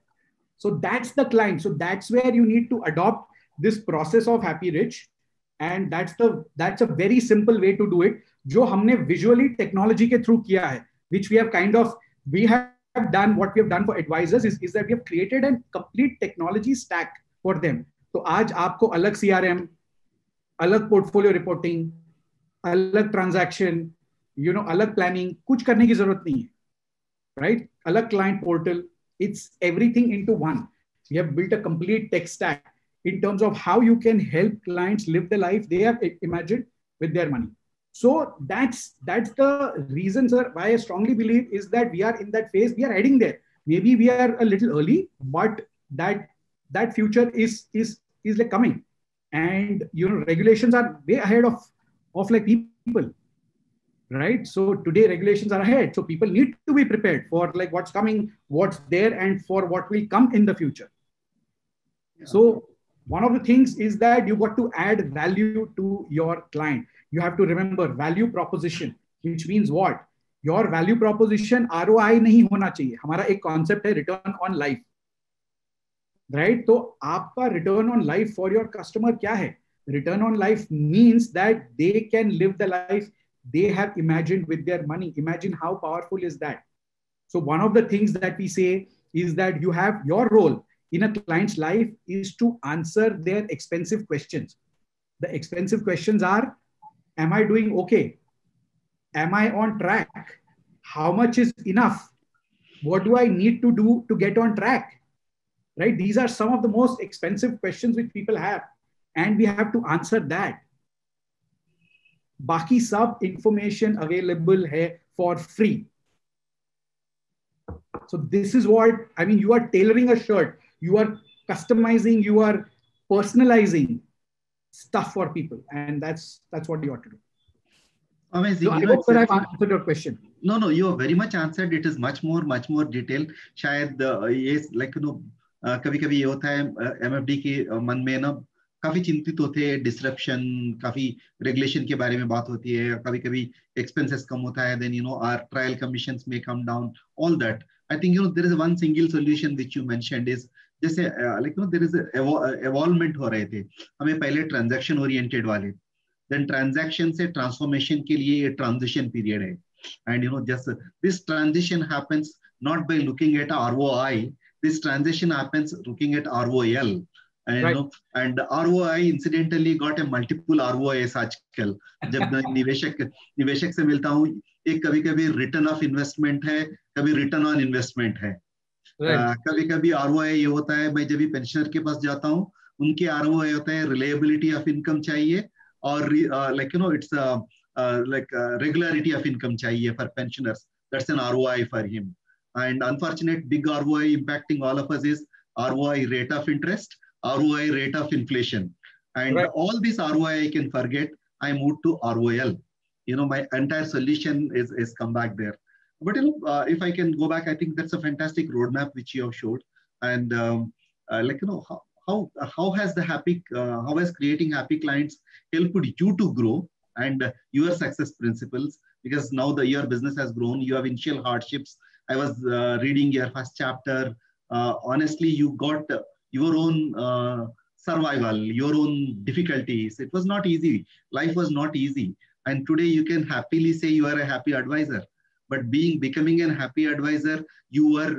So that's the client. So that's where you need to adopt this process of Happy Rich. And that's a very simple way to do it. जो हमने visually technology के through किया है, which we have done, what we have done for advisors is that we have created a complete technology stack for them. तो आज आपको अलग CRM, अलग portfolio reporting, अलग transaction, अलग planning, कुछ करने की जरूरत नहीं है, right? अलग client portal, it's everything into one. We have built a complete tech stack in terms of how you can help clients live the life they have imagined with their money. So that's the reason, sir, why I strongly believe is that we are in that phase. We are heading there. Maybe we are a little early, but that future is like coming. And regulations are way ahead of like people, right? So today regulations are ahead. So people need to be prepared for like what's coming, what's there, and for what will come in the future. Yeah. So one of the things is that you got to add value to your client. You have to remember value proposition, which means what? Your value proposition ROI नहीं होना चाहिए. हमारा एक concept है return on life, right? तो आपका return on life for your customer क्या है? Return on life means that they can live the life they have imagined with their money. Imagine how powerful is that. So one of the things that we say is that you have your role in a client's life is to answer their expensive questions. The expensive questions are, am I doing okay? Am I on track? How much is enough? What do I need to do to get on track? Right? These are some of the most expensive questions which people have. And we have to answer that. बाकी सब information available है for free. So this is what, I mean, you are tailoring a shirt, you are customizing, you are personalizing stuff for people. And that's what you ought to do. Amazing. So I hope that I've answered your question. No, you have very much answered. It is much more detailed. शायद ये like कभी-कभी ये होता है MFD के मन में ना काफी चिंतित होते हैं, डिसरप्शन, काफी रेगुलेशन के बारे में बात होती है, कभी कभी एक्सपेंसेस कम होता है, देन आवर ट्रायल कमीशंस में come down, all that. I think there is one single solution which you mentioned is, जैसे लाइक देयर इज एवॉल्वमेंट हो रहे थे. हमें पहले ट्रांजैक्शन ओरिएंटेड वाले, देन ट्रांजैक्शन से ट्रांसफॉर्मेशन के लिए ये ट्रांजिशन पीरियड है. And just this transition happens not by looking at ROI. This transition happens looking at ROL. And, right. And ROI incidentally got a multiple ROIs आजकल. जब मैं निवेशक से मिलता हूँ, एक कभी कभी रिटर्न ऑफ इन्वेस्टमेंट है, कभी रिटर्न ऑन इन्वेस्टमेंट है. कभी कभी ROI ये होता है, मैं जब भी पेंशनर के पास जाता हूँ, उनके ROI होता है रिलायबिलिटी ऑफ इनकम चाहिए, और like it's like regularity of income चाहिए for pensioners. That's an ROI for him. And unfortunate big ROI impacting all of us is ROI rate of interest, ROI rate of inflation. And right. All this ROI I can forget. I moved to ROL. My entire solution is come back there. But if I can go back, I think that's a fantastic roadmap which you have showed. And how has how has creating happy clients helped you to grow and your success principles? Because now your business has grown, you have initial hardships. I was reading your first chapter. Honestly, you got your own survival, your own difficulties. It was not easy. Life was not easy. And today you can happily say you are a happy advisor. But becoming a happy advisor, you were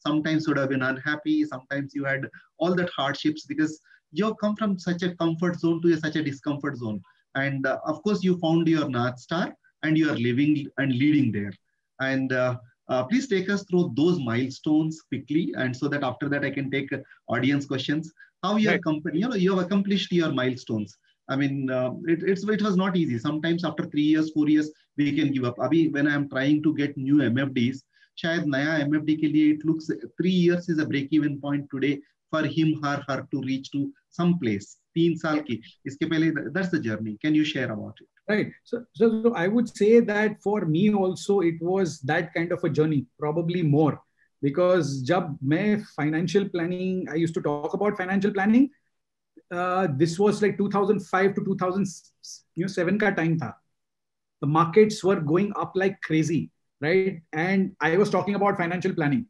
sometimes would have been unhappy. Sometimes you had all that hardships because you have come from such a comfort zone to such a discomfort zone. And of course, you found your North Star and you are living and leading there. And please take us through those milestones quickly, and so that after that I can take audience questions. How your company, you have accomplished your milestones. I mean, it was not easy. Sometimes after 3 years, 4 years, we can give up. Abhi, when I am trying to get new MFDs, shayad naya MFD ke liye it looks 3 years is a break-even point today for him or her to reach to some place. 3 saal ki. Iske pehle, that's the journey. Can you share about it? Right. So I would say that for me also, it was that kind of a journey, probably more. Because jab main financial planning, I used to talk about financial planning. This was like 2005 to 2007 ka time tha. The markets were going up like crazy, right? And I was talking about financial planning.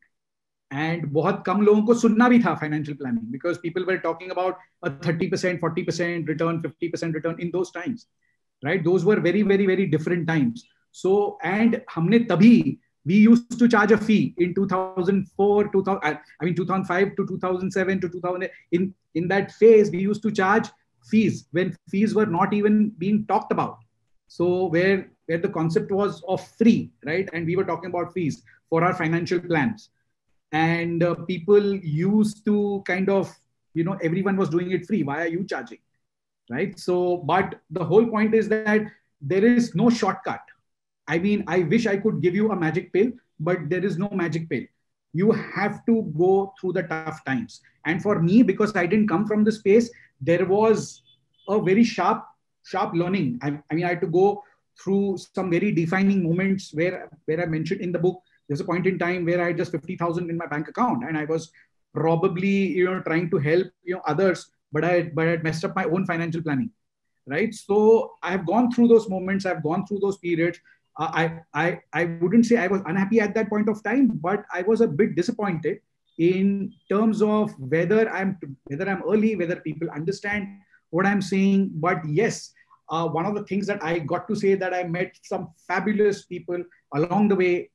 And बहुत कम लोगों को सुनना भी था financial planning, because people were talking about a 30%, 40% return, 50% return in those times. Right? Those were very, very, very different times. So, and हमने तभी, we used to charge a fee in 2004, 2005 to 2007 to 2008. In that phase, we used to charge fees when fees were not even being talked about. So where the concept was of free, right? And we were talking about fees for our financial plans. And people used to kind of, everyone was doing it free. Why are you charging? Right? So, but the whole point is that there is no shortcut. I mean, I wish I could give you a magic pill, but there is no magic pill. You have to go through the tough times. And for me, because I didn't come from the space, there was a very sharp learning. I mean, I had to go through some very defining moments where I mentioned in the book. There's a point in time where I had just 50,000 in my bank account, and I was probably, trying to help, others. But I had messed up my own financial planning, right? So I have gone through those moments. I've gone through those periods. I wouldn't say I was unhappy at that point of time, but I was a bit disappointed in terms of whether I'm early, whether people understand what I'm saying. But yes, one of the things that I got to say that I met some fabulous people along the way,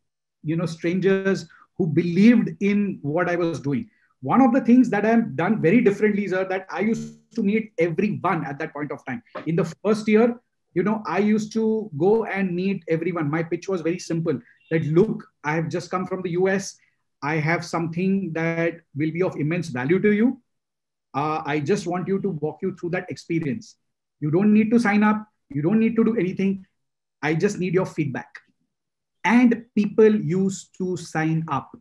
strangers who believed in what I was doing. One of the things that I've done very differently is that I used to meet everyone at that point of time. In the first year, I used to go and meet everyone. My pitch was very simple. That look, I have just come from the US. I have something that will be of immense value to you. I just want you to walk you through that experience. You don't need to sign up. You don't need to do anything. I just need your feedback. And people used to sign up.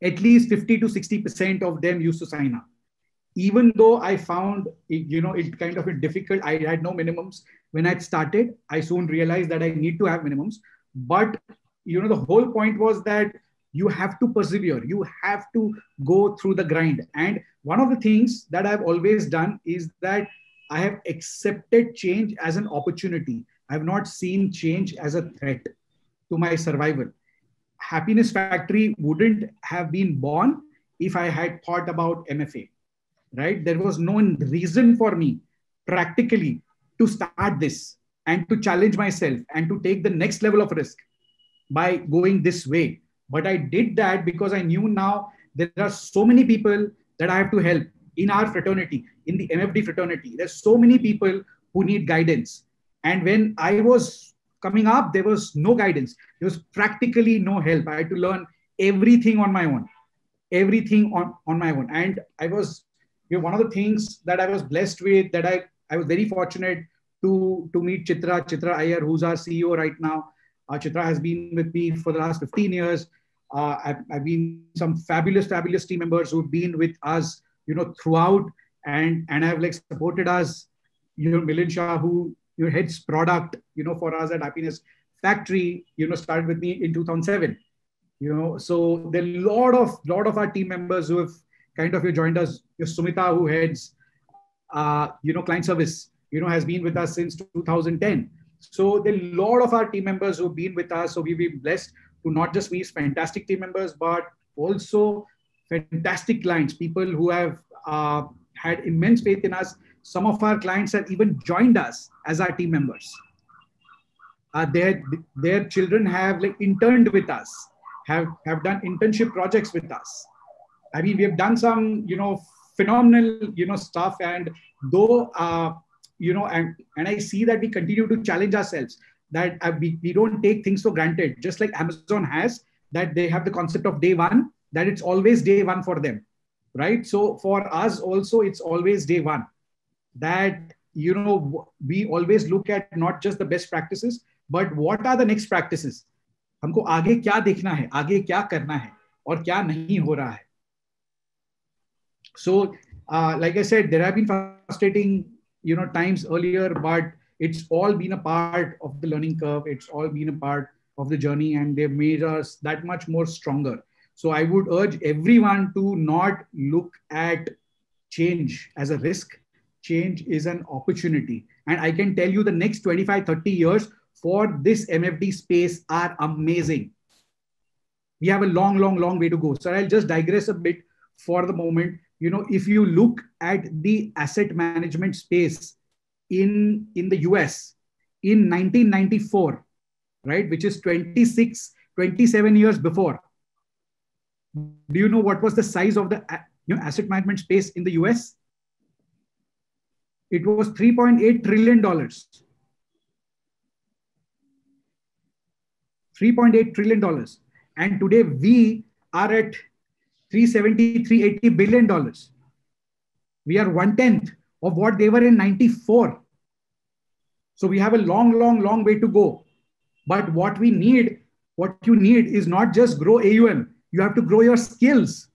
At least 50 to 60% of them used to sign up. Even though I found it kind of difficult, I had no minimums. When I started, I soon realized that I need to have minimums. But the whole point was that you have to persevere. You have to go through the grind. And one of the things that I've always done is that I have accepted change as an opportunity. I have not seen change as a threat to my survival. Happiness Factory wouldn't have been born if I had thought about MFA, right? There was no reason for me practically to start this and to challenge myself and to take the next level of risk by going this way. But I did that because I knew now there are so many people that I have to help in our fraternity, in the MFD fraternity. There's so many people who need guidance. And when I was coming up, there was no guidance. There was practically no help. I had to learn everything on my own, everything on my own. And I was, one of the things that I was blessed with, that I was very fortunate to meet Chitra Iyer, who's our CEO right now. Chitra has been with me for the last 15 years. I've been some fabulous team members who've been with us, throughout, and have like supported us. Milind Shah, who heads product, for us at Happiness Factory, started with me in 2007. So there are a lot of our team members who have kind of joined us. Sumita, who heads, client service, has been with us since 2010. So there are a lot of our team members who've been with us. So we've been blessed to not just meet fantastic team members, but also fantastic clients, people who have had immense faith in us. Some of our clients have even joined us as our team members. Their children have like interned with us, have done internship projects with us. I mean, we have done some, phenomenal, stuff. And though, and I see that we continue to challenge ourselves, that we don't take things for granted, just like Amazon has, that they have the concept of day one, that it's always day one for them, right? So for us also, it's always day one, that, we always look at not just the best practices, but what are the next practices? हमको आगे क्या देखना है, आगे क्या करना है, और क्या नहीं हो रहा है. So, like I said, there have been frustrating, times earlier, but it's all been a part of the learning curve. It's all been a part of the journey, and they've made us that much more stronger. So I would urge everyone to not look at change as a risk. Change is an opportunity. And I can tell you the next 25, 30 years for this MFD space are amazing. We have a long, long, long way to go. So I'll just digress a bit for the moment. If you look at the asset management space in the US in 1994, right, which is 27 years before, do you know what was the size of the asset management space in the US? It was $3.8 trillion. $3.8 trillion. And today we are at $370, $380 billion. We are 1/10 of what they were in 94. So we have a long, long, long way to go. But what you need is not just grow AUM. You have to grow your skills.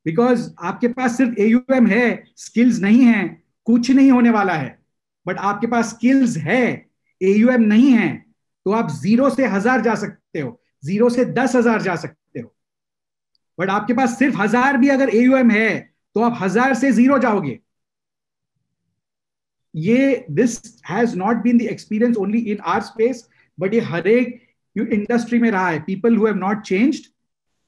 Because आपके पास सिर्फ AUM है, skills नहीं है, कुछ नहीं होने वाला है. But आपके पास skills है, AUM नहीं है, तो आप 0 से 1000 जा सकते हो, 0 से 10,000 जा सकते हो. But आपके पास सिर्फ 1000 भी अगर AUM है, तो आप 1000 से 0 जाओगे. This has not been the experience only in our space, but ये हर एक industry में रहा है. People who have not changed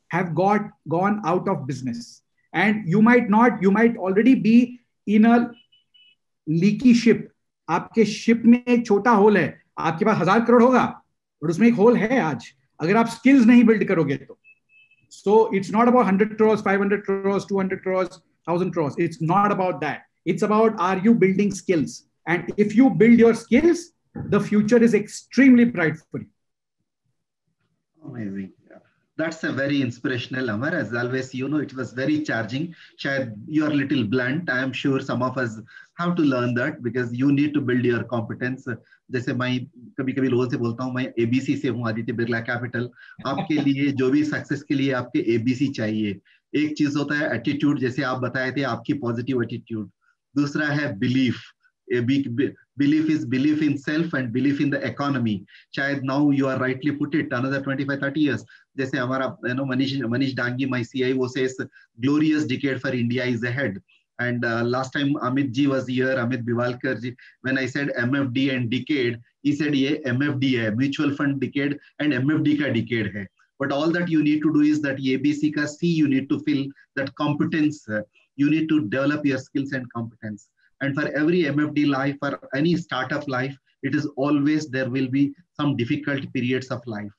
have gone out of business. And you might already be in a leaky ship. आपके ship में एक छोटा whole है. आपके पास 1000 करोड़ होगा, और उसमें एक होल है आज. अगर आप skills नहीं build करोगे तो. So it's not about 100 crores, 500 crores, 200 crores, 1000 crores. It's not about that. It's about, are you building skills? And if you build your skills, the future is extremely bright for you. Amazing. Yeah. That's a very inspirational, Amar. As always, it was very charging. Shayad, you are a little blunt. I am sure some of us have to learn that, because you need to build your competence. जैसे मैं कभी-कभी लोगों से बोलता हूँ, मैं ABC से हूँ, आदित्य बिरला कैपिटल. आपके लिए जो भी सक्सेस के लिए आपके ABC चाहिए. एक चीज होता है एटीट्यूड, जैसे आप बताए थे, आपकी पॉजिटिव एटीट्यूड. दूसरा है belief. Belief is belief in self and belief in the economy. शायद now you are rightly put it, another 25-30 years. जैसे हमारा Manish Dangi, my CIO, says glorious decade for India is ahead. And last time Amit ji was here, Amit Biwalkar ji, when I said MFD and decade, he said, yeah, MFD hai, mutual fund decade, and MFD ka decade hai. But all that you need to do is that ABC ka C, you need to fill that competence. You need to develop your skills and competence. And for every MFD life, for any startup life, it is always, there will be some difficult periods of life.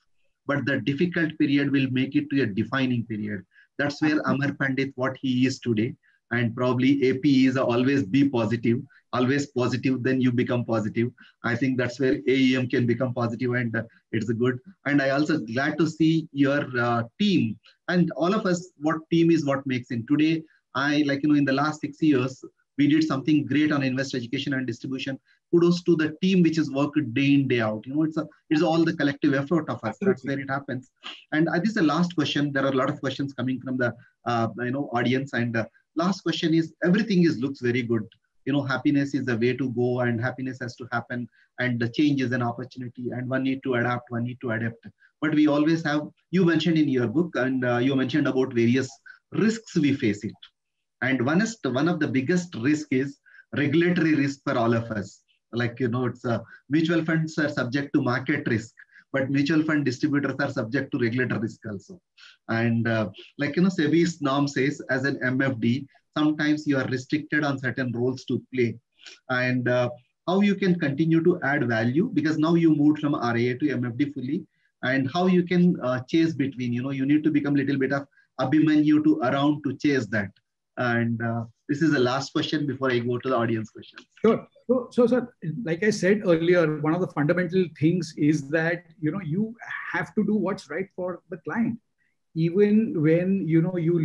But the difficult period will make it to a defining period. That's where Amar Pandit, what he is today. And probably AP is always be positive, always positive, then you become positive. I think that's where AEM can become positive, and it's good. And I also glad to see your team and all of us, what team is what makes in today. I like, in the last 6 years, we did something great on investor education and distribution. Kudos to the team which is worked day in, day out. It's all the collective effort of us. That's where it happens. And this is the last question. There are a lot of questions coming from the audience. And last question is, everything looks very good. Happiness is the way to go, and happiness has to happen, and the change is an opportunity, and one need to adapt, one need to adapt. But we always have, you mentioned in your book, and you mentioned about various risks we face it. And one of the biggest risk is regulatory risk for all of us. Like, it's mutual funds are subject to market risk, but mutual fund distributors are subject to regulatory risk also. And SEBI's norm says, as an MFD, sometimes you are restricted on certain roles to play. And how you can continue to add value, because now you moved from RIA to MFD fully, and how you can chase between, you need to become a little bit of Abhimanyu to around to chase that. And this is the last question before I go to the audience questions. Sure. So, sir, like I said earlier, one of the fundamental things is that, you have to do what's right for the client. Even when, you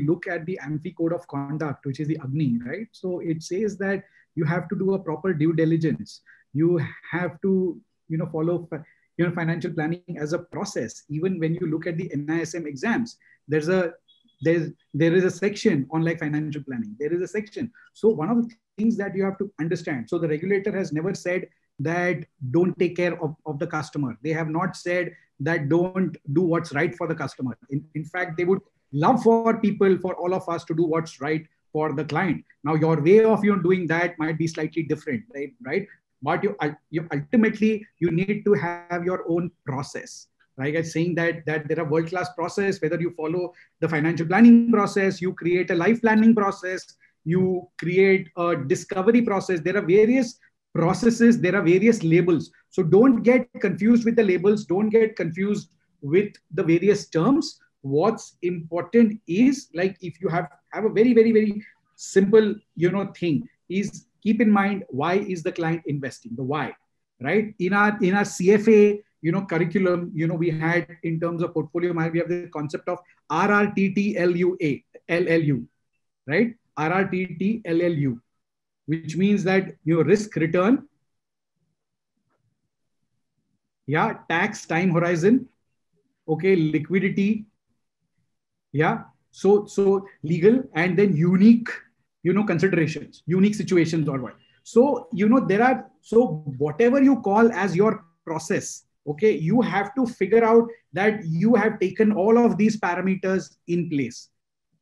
look at the AMFI code of conduct, which is the Agni, right? So it says that you have to do a proper due diligence. You have to, follow, financial planning as a process. Even when you look at the NISM exams, there is a section on like financial planning. There is a section. So one of the things that you have to understand. So the regulator has never said that don't take care of the customer. They have not said that don't do what's right for the customer. In fact, they would love for all of us to do what's right for the client. Now, your way of doing that might be slightly different, right? But you ultimately, you need to have your own process. Right? I'm saying that there are world-class process, whether you follow the financial planning process, you create a life planning process, you create a discovery process. There are various processes, there are various labels. So don't get confused with the labels. Don't get confused with the various terms. What's important is, like, if you have a very, very, very simple, thing is, keep in mind, why is the client investing? The why, right? In our CFA, curriculum, we had in terms of portfolio, we have the concept of RRTTLU, right? RRTTLLU, which means that risk return, tax time horizon, okay, liquidity, so legal, and then unique, considerations, unique situations or what. So, so whatever you call as your process, okay, you have to figure out that you have taken all of these parameters in place.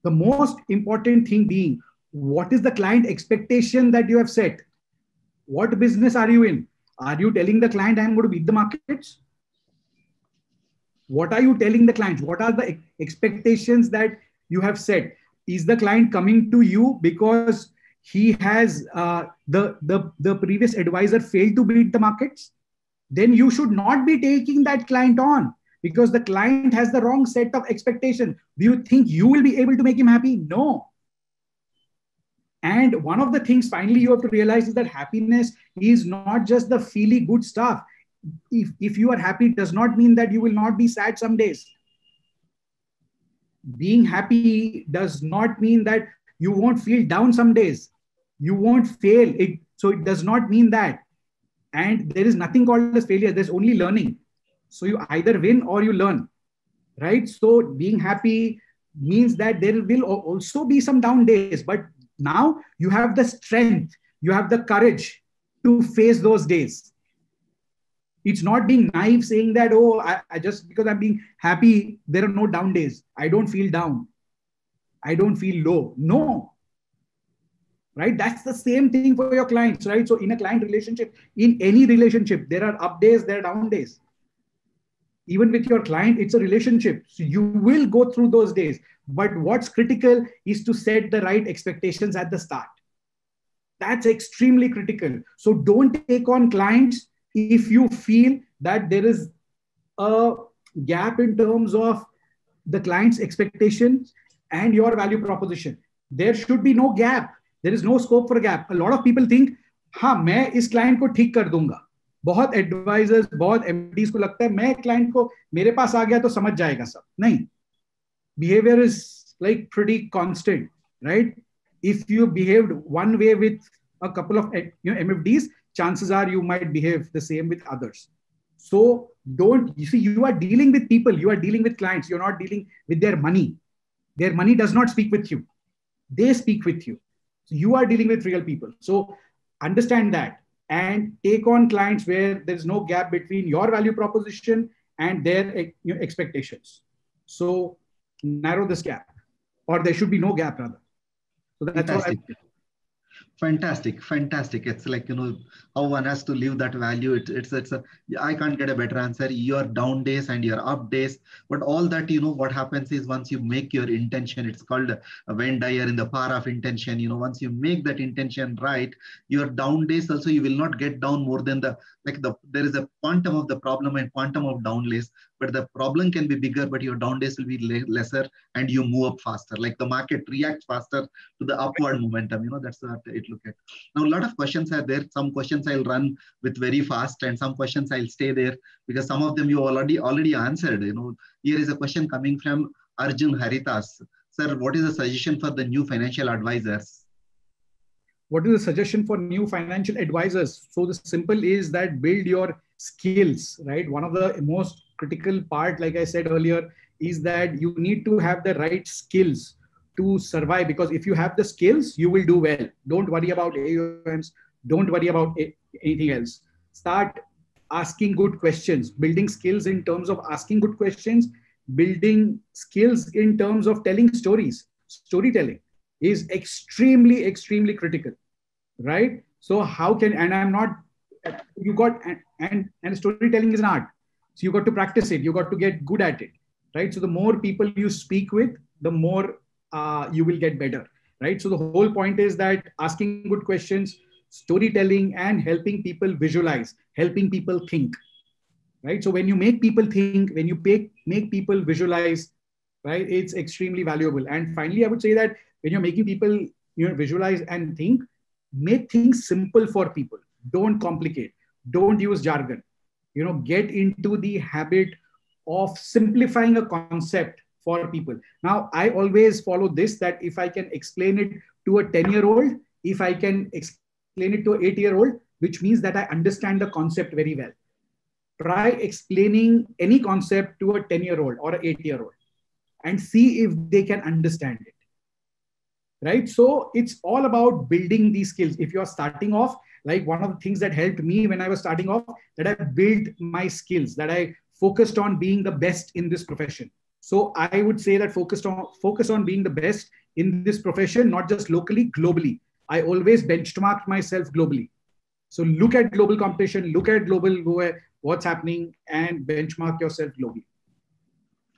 The most important thing being, what is the client expectation that you have set? What business are you in? Are you telling the client, I'm going to beat the markets? What are you telling the clients? What are the expectations that you have set? Is the client coming to you because he has the previous advisor failed to beat the markets? Then you should not be taking that client on, because the client has the wrong set of expectations. Do you think you will be able to make him happy? No. And one of the things finally you have to realize is that happiness is not just the feely good stuff. If you are happy, does not mean that you will not be sad some days. Being happy does not mean that you won't feel down some days. You won't fail. So it does not mean that. And there is nothing called as failure. There's only learning. So you either win or you learn, right? So being happy means that there will also be some down days, but now you have the strength, you have the courage to face those days. It's not being naive saying that, oh, I just because I'm being happy, there are no down days. I don't feel down. I don't feel low. No. right? That's the same thing for your clients, right? So in a client relationship, in any relationship, there are up days, there are down days. Even with your client, it's a relationship. So you will go through those days. But what's critical is to set the right expectations at the start. That's extremely critical. So don't take on clients if you feel that there is a gap in terms of the client's expectations and your value proposition. There should be no gap. There is no scope for a gap. A lot of people think, हाँ मैं इस client को ठीक कर दूंगा. बहुत advisers, बहुत MDs को लगता है मैं क्लाइंट को मेरे पास आ गया तो समझ जाएगा सब. नहीं. Behavior is like pretty constant, right? If you behaved one way with a couple of MFDs, chances are you might behave the same with others. So don't, you see, you are dealing with people, you are dealing with clients, you're not dealing with their money. Their money does not speak with you. They speak with you. So you are dealing with real people. So understand that and take on clients where there's no gap between your value proposition and their expectations. So narrow this gap, or there should be no gap rather. So that's Fantastic. what Fantastic. It's like, how one has to live that value. It's I can't get a better answer. Your down days and your up days, but all that, what happens is once you make your intention, it's called a Venn diagram in the power of intention. Once you make that intention right, your down days also, you will not get down more than there is a quantum of the problem and quantum of down days, but the problem can be bigger, but your down days will be lesser and you move up faster. Like the market reacts faster to the upward momentum. That's what it look at. Now, a lot of questions are there. Some questions I'll run with very fast and some questions I'll stay there because some of them you already answered. Here is a question coming from Arjun Haritas. Sir, what is the suggestion for the new financial advisors? What is the suggestion for new financial advisors? So the simple is that build your skills, right? One of the most critical part, like I said earlier, is that you need to have the right skills to survive, because if you have the skills, you will do well. Don't worry about AUMs. Don't worry about anything else. Start asking good questions, building skills in terms of asking good questions, building skills in terms of telling stories. Storytelling is extremely, extremely critical, right? So how can, and I'm not, you got, and storytelling is an art. So you got to practice it. You got to get good at it, right? So the more people you speak with, the more you will get better, right? So the whole point is that asking good questions, storytelling, and helping people visualize, helping people think, right? So when you make people think, when you make people visualize, right, it's extremely valuable. And finally, I would say that when you're making people visualize and think, make things simple for people. Don't complicate. Don't use jargon. Get into the habit of simplifying a concept for people. Now, I always follow this, that if I can explain it to a 10-year-old, if I can explain it to an 8-year-old, which means that I understand the concept very well. Try explaining any concept to a 10-year-old or an 8-year-old and see if they can understand it. Right? So it's all about building these skills. If you're starting off, like one of the things that helped me when I was starting off, that I built my skills, that I focused on being the best in this profession. So I would say that focus on being the best in this profession, not just locally, globally. I always benchmarked myself globally. So look at global competition, look at global what's happening, and benchmark yourself globally.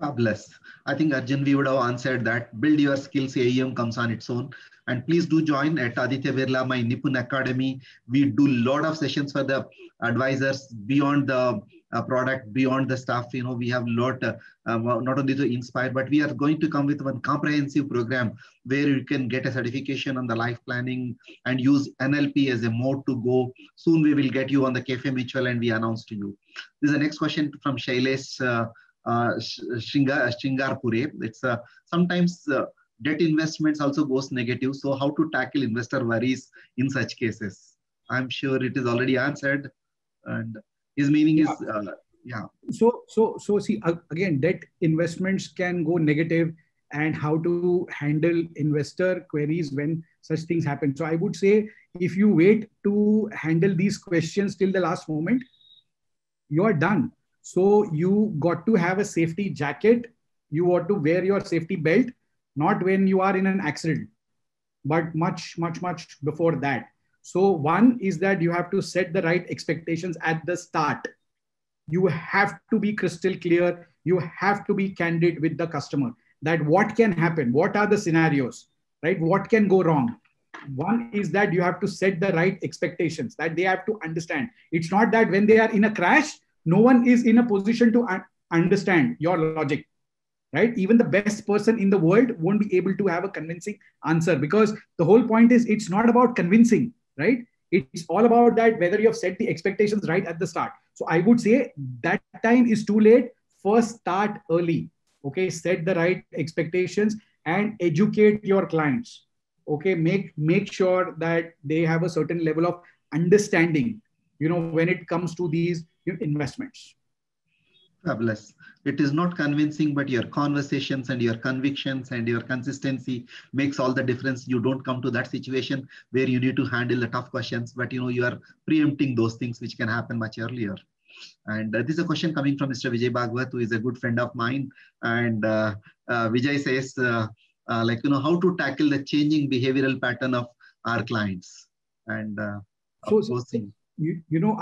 Fabulous. I think Arjun, we would have answered that. Build your skills, AEM comes on its own. And please do join at Aditya Birla, my Nipun Academy. We do a lot of sessions for the advisors beyond the product, beyond the stuff. We have a lot, not only to inspire, but we are going to come with one comprehensive program where you can get a certification on the life planning and use NLP as a mode to go. Soon we will get you on the Cafe Mutual and we announce to you. This is the next question from Shailesh Shingarpure. It's sometimes debt investments also goes negative. So how to tackle investor worries in such cases? I'm sure it is already answered. And his meaning is, yeah. So see, again, debt investments can go negative, and how to handle investor queries when such things happen. So I would say, if you wait to handle these questions till the last moment, you are done. So you got to have a safety jacket. You ought to wear your safety belt, not when you are in an accident. but much before that. So one is that you have to set the right expectations at the start. You have to be crystal clear. You have to be candid with the customer that what can happen, what are the scenarios, right? What can go wrong? One is that you have to set the right expectations that they have to understand. It's not that when they are in a crash, no one is in a position to understand your logic, right? Even the best person in the world won't be able to have a convincing answer, because the whole point is it's not about convincing, right? It's all about that whether you have set the expectations right at the start. So I would say that time is too late. First, start early. Okay, set the right expectations and educate your clients. Okay, make sure that they have a certain level of understanding, when it comes to these investments. Fabulous. It is not convincing, but your conversations and your convictions and your consistency makes all the difference. You don't come to that situation where you need to handle the tough questions, but you are preempting those things which can happen much earlier. And this is a question coming from Mr. Vijay Bhagwat, who is a good friend of mine. And Vijay says, how to tackle the changing behavioral pattern of our clients. And I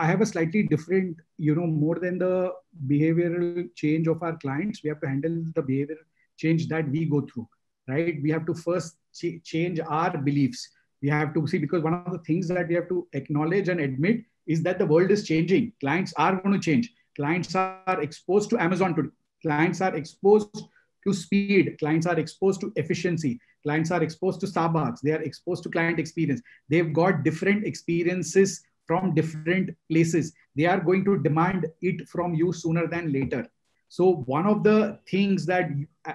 have a slightly different, more than the behavioral change of our clients, we have to handle the behavioral change that we go through, right? We have to first change our beliefs. We have to see, because one of the things that we have to acknowledge and admit is that the world is changing. Clients are going to change. Clients are exposed to Amazon today. Clients are exposed to speed. Clients are exposed to efficiency. Clients are exposed to Starbucks. They are exposed to client experience. They've got different experiences from different places. They are going to demand it from you sooner than later. So one of the things that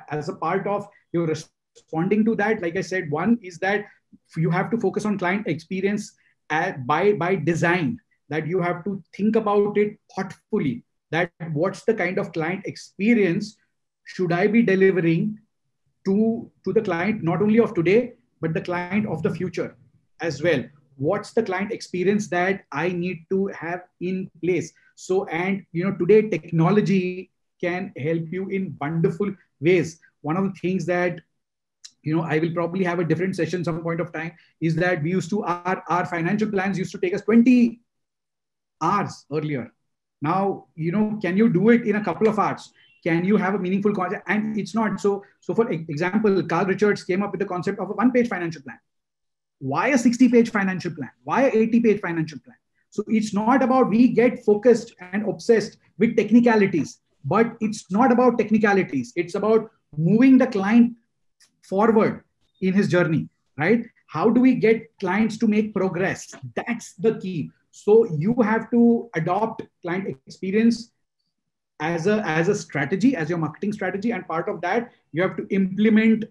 as a part of your responding to that, like I said, one is that you have to focus on client experience by design, that you have to think about it thoughtfully, that what's the kind of client experience should I be delivering to the client, not only of today, but the client of the future as well. What's the client experience that I need to have in place? So, and today technology can help you in wonderful ways. One of the things that, I will probably have a different session some point of time, is that we used to, our financial plans used to take us 20 hours earlier. Now, can you do it in a couple of hours? Can you have a meaningful concept? And it's not. So for example, Carl Richards came up with the concept of a one-page financial plan. Why a 60-page financial plan? Why a 80-page financial plan? So it's not about we get focused and obsessed with technicalities, but it's not about technicalities. It's about moving the client forward in his journey, right? How do we get clients to make progress? That's the key. So you have to adopt client experience as a strategy, as your marketing strategy. And part of that, you have to implement,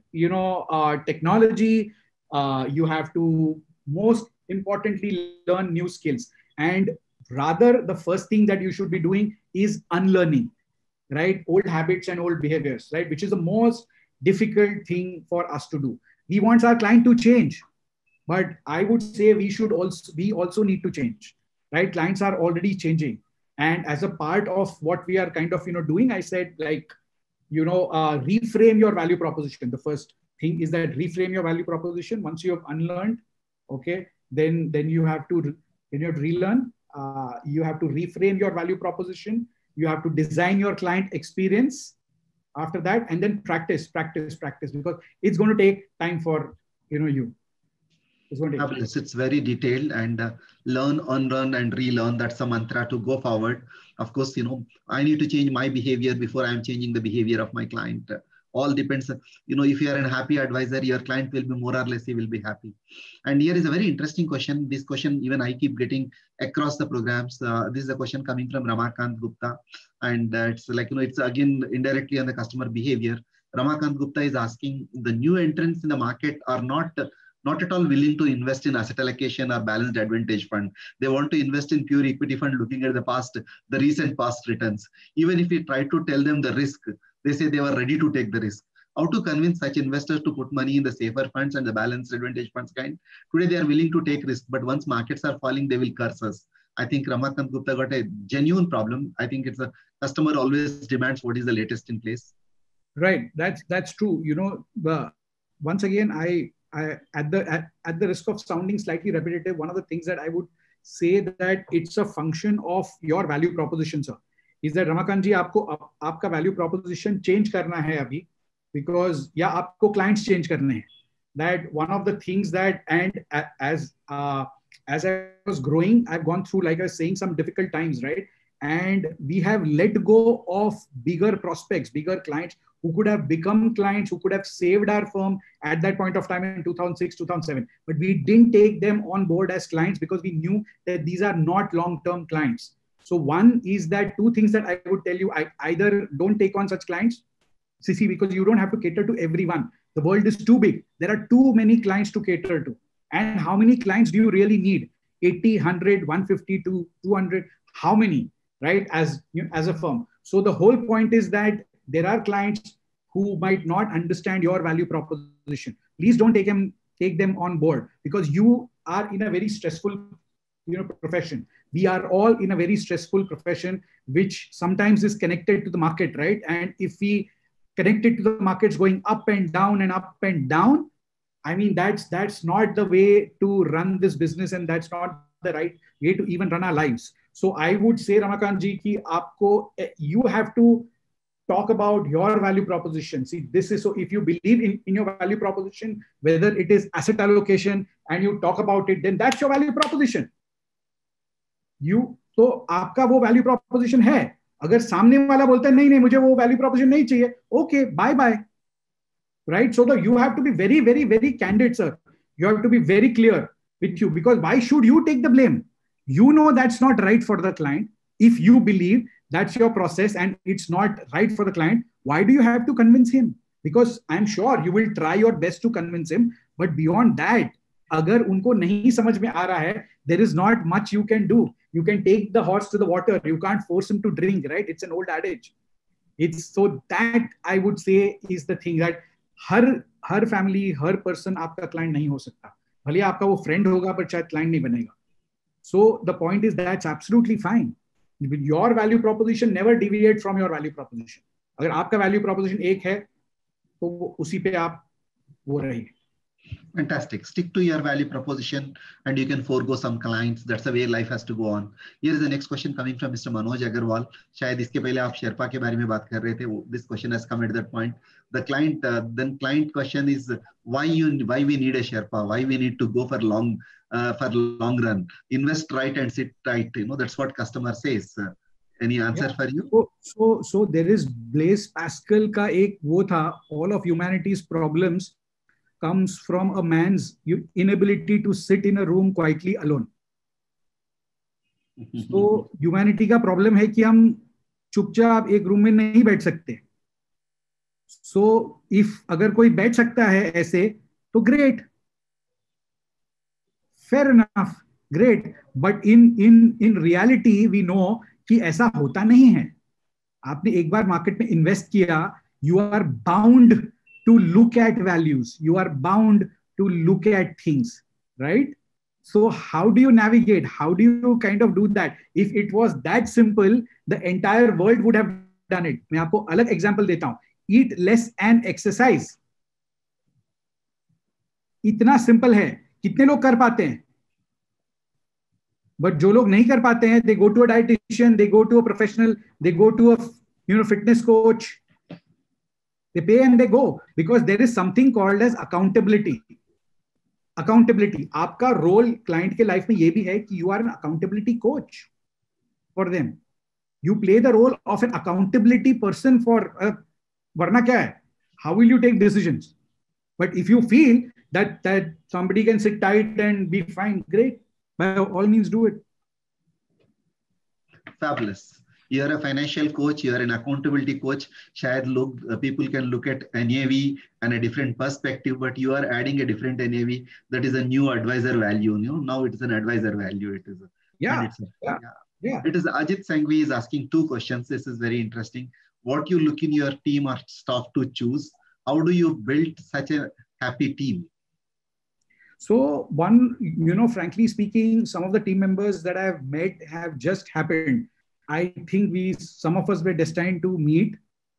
technology. You have to, most importantly, learn new skills. And rather, the first thing that you should be doing is unlearning, right? Old habits and old behaviors, right? Which is the most difficult thing for us to do. We want our client to change, but I would say we also need to change, right? Clients are already changing. And as a part of what we are kind of, doing, I said, reframe your value proposition. The first thing is that reframe your value proposition. Once you have unlearned, okay, then you have to relearn. You have to reframe your value proposition. You have to design your client experience after that, and then practice, because it's going to take time for, you. It's very detailed, and learn, unlearn, and relearn. That's a mantra to go forward. Of course, I need to change my behavior before I'm changing the behavior of my client. All depends. If you are a happy advisor, your client will be more or less, he will be happy. And here is a very interesting question. This question, even I keep getting across the programs. This is a question coming from Ramakant Gupta. And it's like, it's again indirectly on the customer behavior. Ramakant Gupta is asking, the new entrants in the market are not at all willing to invest in asset allocation or balanced advantage fund. They want to invest in pure equity fund, looking at the recent past returns. Even if we try to tell them the risk, they say they were ready to take the risk. How to convince such investors to put money in the safer funds and the balanced advantage funds kind? Today, they are willing to take risk, but once markets are falling, they will curse us. I think Ramakant Gupta got a genuine problem. I think it's a customer always demands what is the latest in place. Right. That's true. Once again, at the risk of sounding slightly repetitive, one of the things that I would say that it's a function of your value proposition, sir. Is that Ramakant ji, आपका value proposition change करना है अभी, because या आपको clients change करने हैं. That one of the things that, and as I was growing, I've gone through, like I was saying, some difficult times, right? And we have let go of bigger prospects, bigger clients who could have become clients, who could have saved our firm at that point of time in 2006, 2007. But we didn't take them on board as clients because we knew that these are not long-term clients. So one is that two things that I would tell you, either don't take on such clients, CC, because you don't have to cater to everyone. The world is too big. There are too many clients to cater to. And how many clients do you really need? 80, 100, 150 to 200? How many, right? As a firm. So the whole point is that there are clients who might not understand your value proposition. Please don't take them on board, because you are in a very stressful, profession. We are all in a very stressful profession, which sometimes is connected to the market, right? And if we connect it to the markets going up and down and up and down, I mean, that's not the way to run this business, and that's not the right way to even run our lives. So I would say, Ramakant ji, ki you have to talk about your value proposition. See, this is, so if you believe in your value proposition, whether it is asset allocation, and you talk about it, then that's your value proposition. तो आपका वो value proposition है. अगर सामने वाला बोलता है नहीं मुझे वो value proposition नहीं चाहिए, okay, bye. Right? So you have to be very, very, very candid, sir. You have to be very clear with you, because why should you take the blame? You know that's not right for the client. If you believe that's your process and it's not right for the client, why do you have to convince him? Because I'm sure you will try your best to convince him, but beyond that, अगर उनको नहीं समझ में आ रहा है, there is not much you can do. You can take the horse to the water. You can't force him to drink, right? It's an old adage. It's so that I would say is the thing that her family, her person आपका client नहीं हो सकता. भले आपका वो friend होगा पर शायद क्लाइंट नहीं बनेगा. So the point is that's absolutely fine. Your value proposition never deviate from your value proposition. अगर आपका value proposition एक है तो उसी पे आप वो रहिए. Fantastic. Stick to your value proposition and you can forego some clients. That's the way life has to go on. Here is the next question coming from Mr. Manoj Agarwal. शायद इसके पहले आप शेरपा के बारे में बात कर रहे थे. This question has come at that point. The client, client question is why we need a Sherpa? Why we need to go for long run? Invest right and sit tight. That's what customer says. Any answer for you? So there is Blaise Pascal का एक वो था, all of humanity's problems comes from a man's inability to sit in a room quietly alone. So humanity का problem है कि हम चुपचाप एक रूम में नहीं बैठ सकते. So if अगर कोई बैठ सकता है ऐसे तो great, fair enough, great. But in reality we know कि ऐसा होता नहीं है. आपने एक बार मार्केट में इन्वेस्ट किया, you are bound to look at values. You are bound to look at things, right? So how do you navigate? How do you kind of do that? If it was that simple, the entire world would have done it. मैं आपको अलग example देता हूँ. Eat less and exercise. इतना simple है. कितने लोग कर पाते हैं? But जो लोग नहीं कर पाते हैं, they go to a dietitian, they go to a professional, they go to a fitness coach. They pay and they go, because there is something called as accountability. Accountability. आपका role client के life में ये भी है कि you are an accountability coach for them. You play the role of an accountability person for वरना क्या है? How will you take decisions? But if you feel that somebody can sit tight and be fine, great. By all means, do it. Fabulous. You're a financial coach, you're an accountability coach. शायद people can look at NAV and a different perspective, but you are adding a different NAV. That is a new advisor value. Now it is an advisor value. It is. Yeah. It is Ajit Sanghvi is asking two questions. This is very interesting. What you look in your team or staff to choose? How do you build such a happy team? So frankly speaking, some of the team members that I've met have just happened. I think some of us were destined to meet.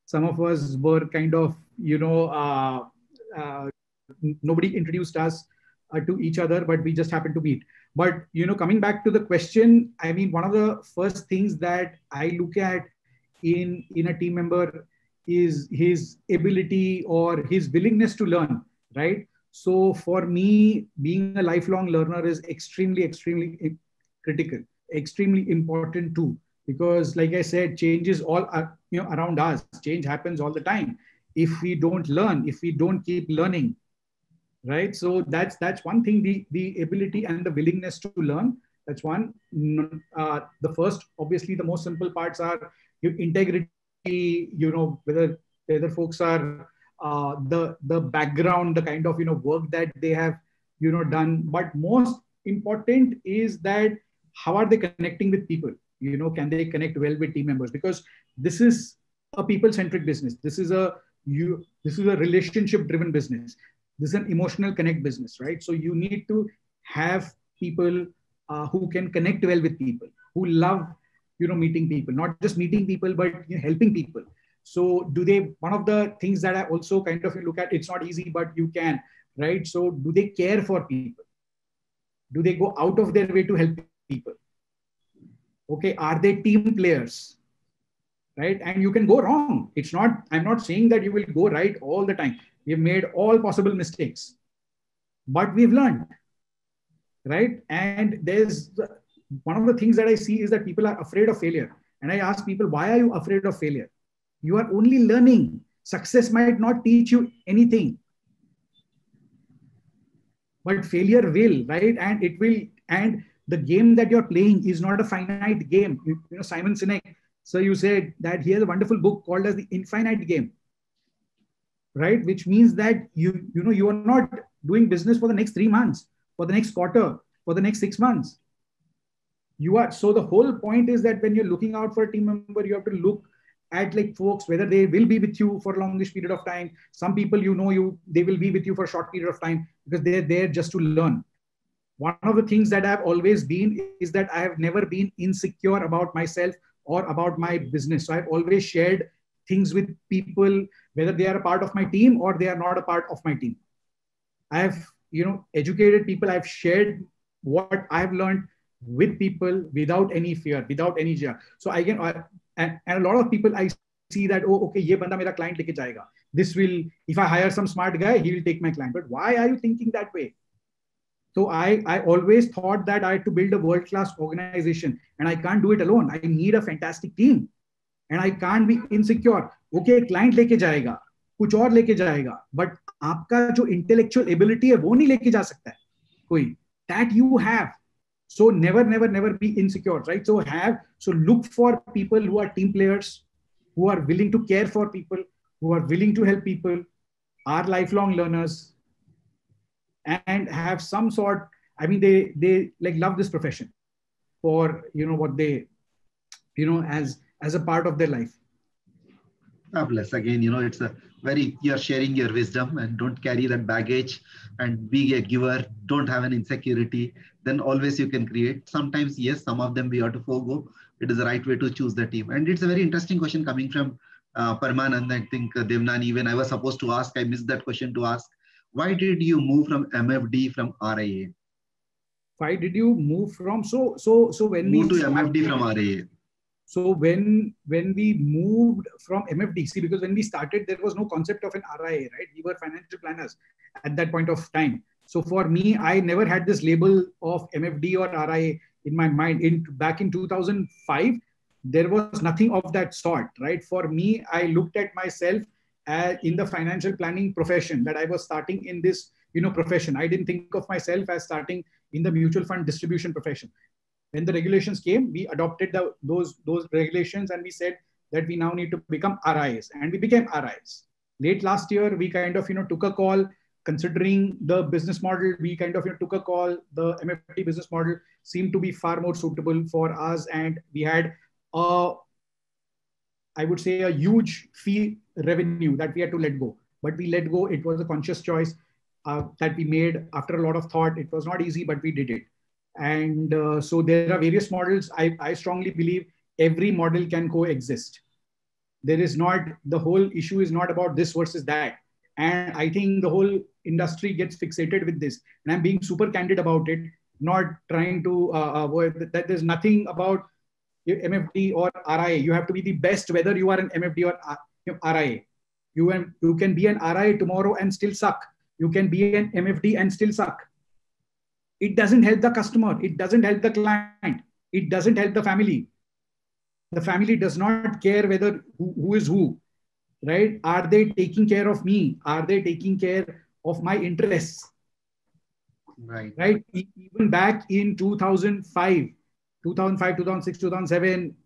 Some of us were kind of, nobody introduced us to each other, but we just happened to meet. But, coming back to the question, I mean, one of the first things that I look at in a team member is his ability or his willingness to learn, right? So for me, being a lifelong learner is extremely, extremely critical, extremely important too, because like I said, change is all around us. Change happens all the time. If we don't learn, if we don't keep learning, right? So that's one thing, the ability and the willingness to learn. That's one. The first, obviously, the most simple parts are your integrity. Whether folks are the background, the kind of work that they have done. But most important is that how are they connecting with people? Can they connect well with team members? Because this is a people-centric business. This is a relationship-driven business. This is an emotional connect business, right? So you need to have people who can connect well with people, who love, meeting people, not just meeting people, but helping people. So one of the things that I also kind of look at, it's not easy, but you can, right? So do they care for people? Do they go out of their way to help people? Okay, are they team players? Right? And you can go wrong. I'm not saying that you will go right all the time. We've made all possible mistakes, but we've learned, right? And one of the things that I see is that people are afraid of failure. And I ask people, why are you afraid of failure? You are only learning. Success might not teach you anything, but failure will, right? And it will. And the game that you're playing is not a finite game. Simon Sinek, so you said that he has a wonderful book called as The Infinite Game, right? Which means that you are not doing business for the next 3 months, for the next quarter, for the next 6 months. So the whole point is that when you're looking out for a team member, you have to look at like folks, whether they will be with you for a longish period of time. Some people, they will be with you for a short period of time because they're there just to learn. One of the things that I've always been is that I have never been insecure about myself or about my business. So I've always shared things with people, whether they are a part of my team or they are not a part of my team. I have, educated people. I've shared what I've learned with people without any fear, without any fear. So and a lot of people, I see that, oh, okay, ye banda mera client leke jayega. If I hire some smart guy, he will take my client. But why are you thinking that way? So I always thought that I had to build a world-class organization and I can't do it alone. I need a fantastic team and I can't be insecure. Okay, client leke jayega, kuch aur leke jayega, but aapka jo intellectual ability hai, wo nahi leke ja sakta hai koi. That you have. So never be insecure, right? So look for people who are team players, who are willing to care for people, who are willing to help people, are lifelong learners, and have some sort, they like love this profession for, what they, as a part of their life. Fabulous. Again, it's you're sharing your wisdom and don't carry that baggage and be a giver. Don't have an insecurity. Then always you can create. Sometimes, yes, some of them we have to forego. It is the right way to choose the team. And it's a very interesting question coming from Parmanand. I think Devnani, even I was supposed to ask, I missed that question to ask. Why did you move from MFD from RIA? Why did you move from, so when move to MFD from RIA? So when we moved from MFD, see, because when we started, there was no concept of an RIA, right? We were financial planners at that point of time. So for me, I never had this label of MFD or RIA in my mind. Back in 2005, there was nothing of that sort, right? For me, I looked at myself in the financial planning profession, that I was starting in this, profession. I didn't think of myself as starting in the mutual fund distribution profession. When the regulations came, we adopted those regulations and we said that we now need to become RIs, and we became RIs. Late last year, we kind of, took a call, considering the business model, we kind of took a call. The MFD business model seemed to be far more suitable for us. And we had, I would say, a huge fee revenue that we had to let go. But we let go. It was a conscious choice that we made after a lot of thought. It was not easy, but we did it. And so there are various models. I strongly believe every model can coexist. There is not, the whole issue is not about this versus that. And I think the whole industry gets fixated with this, and I'm being super candid about it, not trying to avoid that. There's nothing about MFD or RIA. You have to be the best, whether you are an MFD or RIA. You can be an RIA tomorrow and still suck. You can be an MFD and still suck. It doesn't help the customer. It doesn't help the client. It doesn't help the family. The family does not care whether who is who, right? Are they taking care of me? Are they taking care of my interests? Right. Right. Even back in 2005, 2006, 2007,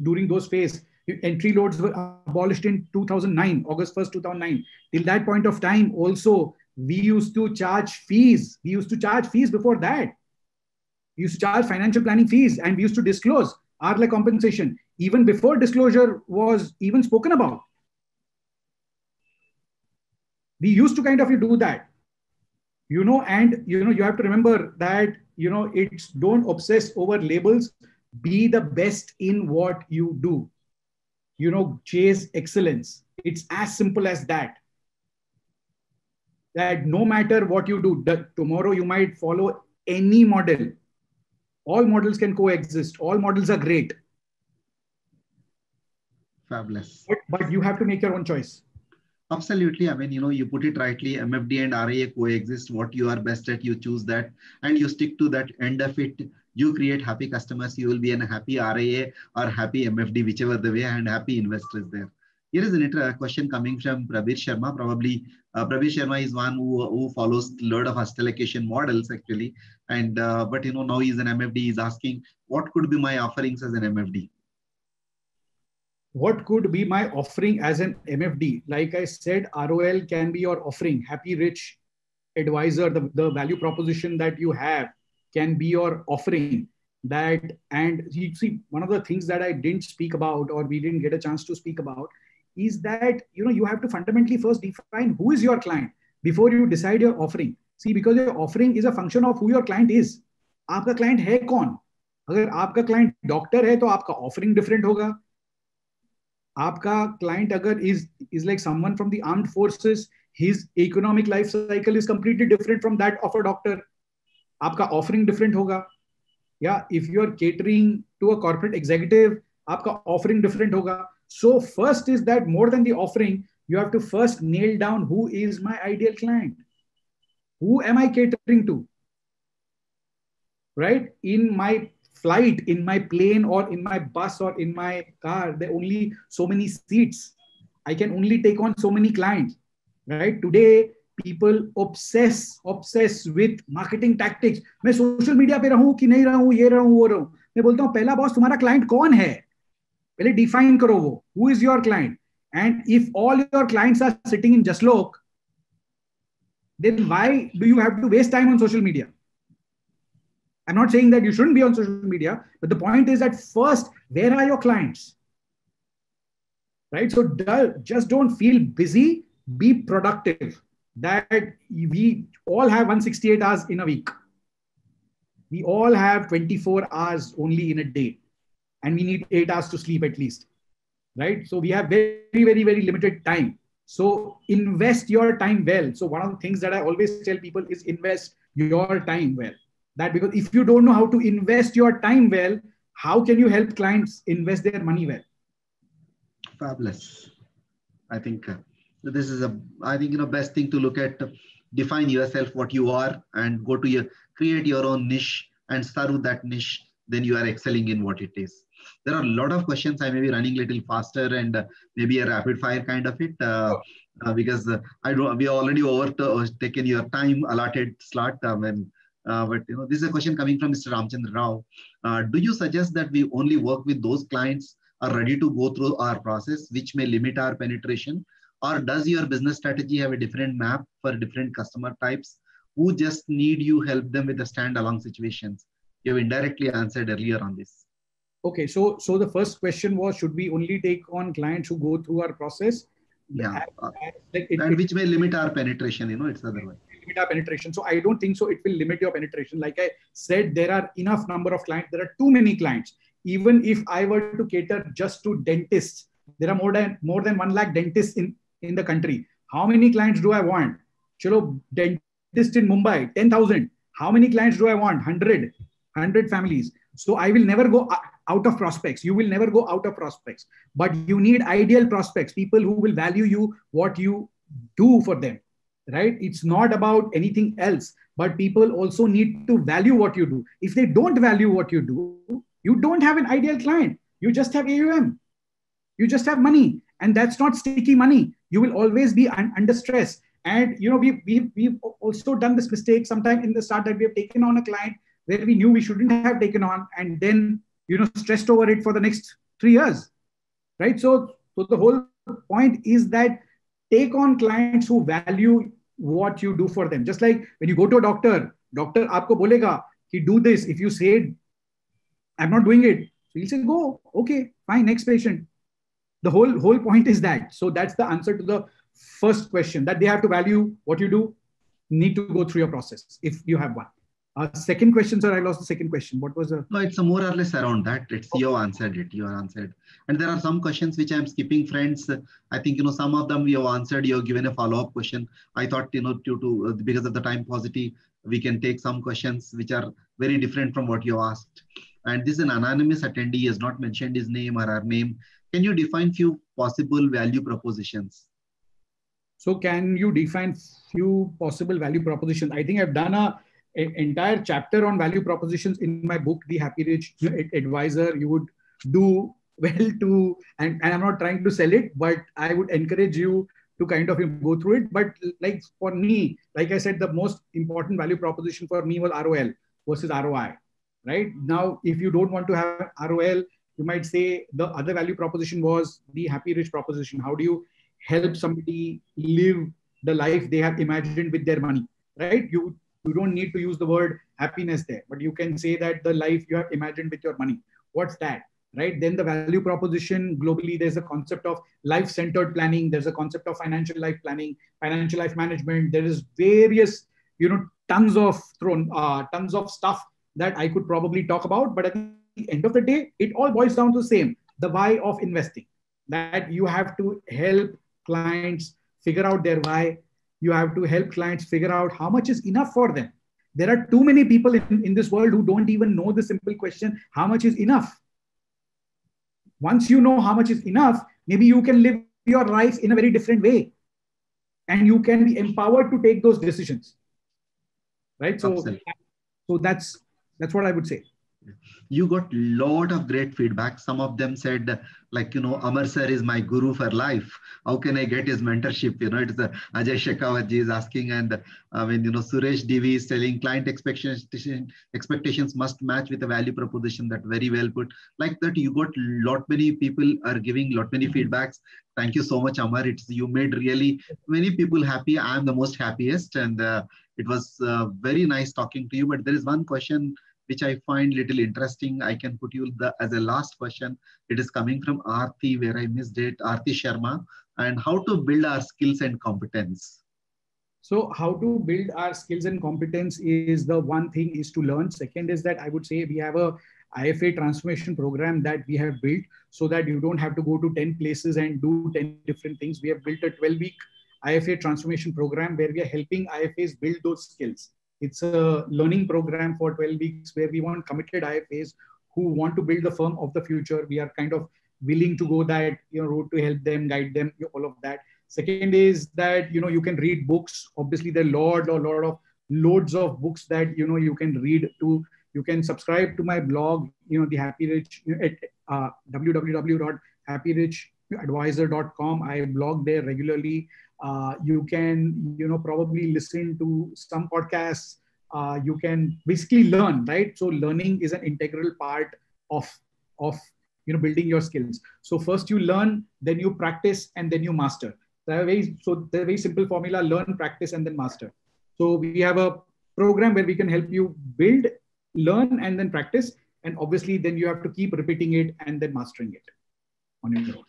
during those phases, entry loads were abolished in 2009, August 1st, 2009. Till that point of time, also, we used to charge fees. We used to charge fees before that. We used to charge financial planning fees, and we used to disclose our like compensation even before disclosure was even spoken about. We used to kind of do that, and you have to remember that, it's don't obsess over labels. Be the best in what you do. Chase excellence. It's as simple as that. That no matter what you do, tomorrow you might follow any model. All models can coexist. All models are great. Fabulous. But you have to make your own choice. Absolutely. I mean, you put it rightly. MFD and RIA coexist. What you are best at, you choose that, and you stick to that end of it. You create happy customers. You will be a happy RIA or happy MFD, whichever the way, and happy investors there. Here is a question coming from Prabir Sharma. Probably Prabir Sharma is one who follows a lot of hostile allocation models actually. And but now he's an MFD. He's asking, what could be my offerings as an MFD? What could be my offering as an MFD? Like I said, ROL can be your offering. Happy Rich Advisor, the value proposition that you have can be your offering. And you see, one of the things that I didn't speak about, or we didn't get a chance to speak about, is that you have to fundamentally first define who is your client before you decide your offering. See, because your offering is a function of who your client is. आपका client है कौन? अगर आपका client doctor है तो आपका offering different होगा. आपका client अगर is like someone from the armed forces, his economic life cycle is completely different from that of a doctor. आपका offering different होगा. Yeah, if you are catering to a corporate executive, आपका offering different होगा. So first is that more than the offering, you have to first nail down who is my ideal client. Who am I catering to? Right? In my flight, in my plane, or in my bus, or in my car, there are only so many seats. I can only take on so many clients. Right? Today, people obsess with marketing tactics. मैं social media पे रहूं कि नहीं रहूं, ये रहूं वो रहूं. मैं बोलता हूं पहला बॉस तुम्हारा client कौन है? पहले define करो वो. Who is your client? And if all your clients are sitting in Jaslok, then why do you have to waste time on social media? I'm not saying that you shouldn't be on social media, but the point is that first, where are your clients? Right? So just don't feel busy, be productive. That we all have 168 hours in a week. We all have 24 hours only in a day. And we need 8 hours to sleep at least. Right? So we have very, very, very limited time. So invest your time well. So one of the things that I always tell people is invest your time well. That because if you don't know how to invest your time well, how can you help clients invest their money well? Fabulous. I think this is best thing to look at. Define yourself what you are and go to create your own niche and serve that niche. Then you are excelling in what it is. There are a lot of questions. I may be running a little faster and maybe a rapid fire kind of it because we already overtaken your time allotted slot. But this is a question coming from Mr. Ramchandra Rao. Do you suggest that we only work with those clients are ready to go through our process, which may limit our penetration? Or does your business strategy have a different map for different customer types who just need you help them with the standalone situations? You have indirectly answered earlier on this. Okay, so the first question was, should we only take on clients who go through our process? Yeah, and which may limit our penetration, it's otherwise. Limit our penetration. So I don't think so it will limit your penetration. Like I said, there are enough number of clients. There are too many clients. Even if I were to cater just to dentists, there are more than 1 lakh dentists in the country. How many clients do I want? Chalo, dentist in Mumbai, 10,000. How many clients do I want? 100 families. So I will never go out of prospects. You will never go out of prospects. But you need ideal prospects, people who will value you, what you do for them, right? It's not about anything else, but people also need to value what you do. If they don't value what you do, you don't have an ideal client. You just have AUM. You just have money. And that's not sticky money. You will always be under stress. And we've also done this mistake sometime in the start that we have taken on a client where we knew we shouldn't have taken on, and then stressed over it for the next 3 years, right? So the whole point is that take on clients who value what you do for them. Just like when you go to a doctor aapko bolega ki do this. If you say I'm not doing it, so he'll say go, okay, fine, next patient. The whole point is that. So that's the answer to the first question, that they have to value what you do, need to go through your process if you have one. Second question, sir, I lost the second question. What was the... No, it's more or less around that. It's okay. You answered it. And there are some questions which I'm skipping, friends. I think, some of them you have answered. You have given a follow-up question. I thought, because of the time paucity, we can take some questions which are very different from what you asked. And this is an anonymous attendee. He has not mentioned his name or her name. Can you define few possible value propositions? So can you define few possible value propositions? I think I've done an entire chapter on value propositions in my book, The Happy Rich Advisor. You would do well to, and I'm not trying to sell it, but I would encourage you to kind of go through it. But like for me, like I said, the most important value proposition for me was ROL versus ROI, right? Now, if you don't want to have ROL, you might say the other value proposition was the Happy Rich proposition. How do you help somebody live the life they have imagined with their money, right? You don't need to use the word happiness there, but you can say that the life you have imagined with your money. What's that, right? Then the value proposition globally, there's a concept of life-centered planning. There's a concept of financial life planning, financial life management. There is various, tons of stuff that I could probably talk about. But at the end of the day, it all boils down to the same, the why of investing, that you have to help clients figure out their why. You have to help clients figure out how much is enough for them. There are too many people in this world who don't even know the simple question, how much is enough? Once you know how much is enough, maybe you can live your life in a very different way. And you can be empowered to take those decisions. Right? So that's what I would say. You got a lot of great feedback. Some of them said, Amar sir is my guru for life. How can I get his mentorship? It's Ajay Shekhawat is asking, and Suresh Divi is telling client expectations must match with a value proposition. That very well put. Like that, you got lot many people are giving lot many feedbacks. Thank you so much, Amar. You made really many people happy. I am the most happiest, and it was very nice talking to you. But there is one question which I find little interesting. I can put you as a last question. It is coming from Aarti, where I missed it, Aarti Sharma, and how to build our skills and competence. So how to build our skills and competence is the one thing is to learn. Second is that I would say we have a IFA transformation program that we have built so that you don't have to go to 10 places and do 10 different things. We have built a 12-week IFA transformation program where we are helping IFAs build those skills. It's a learning program for 12 weeks where we want committed IFAs who want to build the firm of the future. We are kind of willing to go that road to help them, guide them, all of that. Second is that you can read books. Obviously, there are loads of books that you can read. You can subscribe to my blog, The Happy Rich at www.happyrichadvisor.com. I blog there regularly. You can, probably listen to some podcasts. You can basically learn, right? So learning is an integral part of building your skills. So first you learn, then you practice, and then you master. The very simple formula: learn, practice, and then master. So we have a program where we can help you build, learn, and then practice. And obviously, then you have to keep repeating it and then mastering it.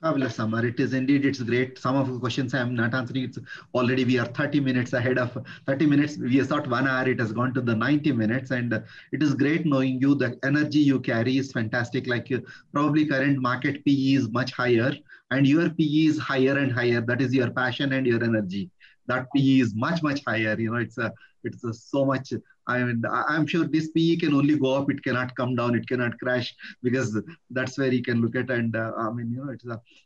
Fabulous, Amar. It's great. Some of the questions I am not answering. It's already we are 30 minutes ahead of 30 minutes. We thought 1 hour. It has gone to the 90 minutes, and it is great knowing you. The energy you carry is fantastic. Probably current market PE is much higher, and your PE is higher and higher. That is your passion and your energy. that PE is much, much higher. It's so much. I mean, I'm sure this PE can only go up. It cannot come down. It cannot crash, because that's where you can look at. And I mean,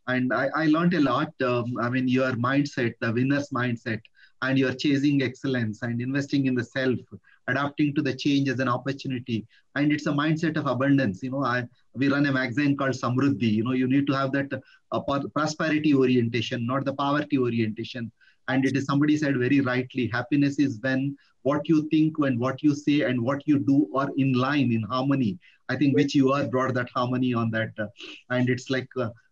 and I learned a lot. I mean, your mindset, the winner's mindset, and you're chasing excellence and investing in the self, adapting to the change as an opportunity. And it's a mindset of abundance. We run a magazine called Samruddhi. You need to have that prosperity orientation, not the poverty orientation. And it is, somebody said very rightly, happiness is when what you think and what you say and what you do are in line, in harmony. I think which you are brought that harmony on that. And it's like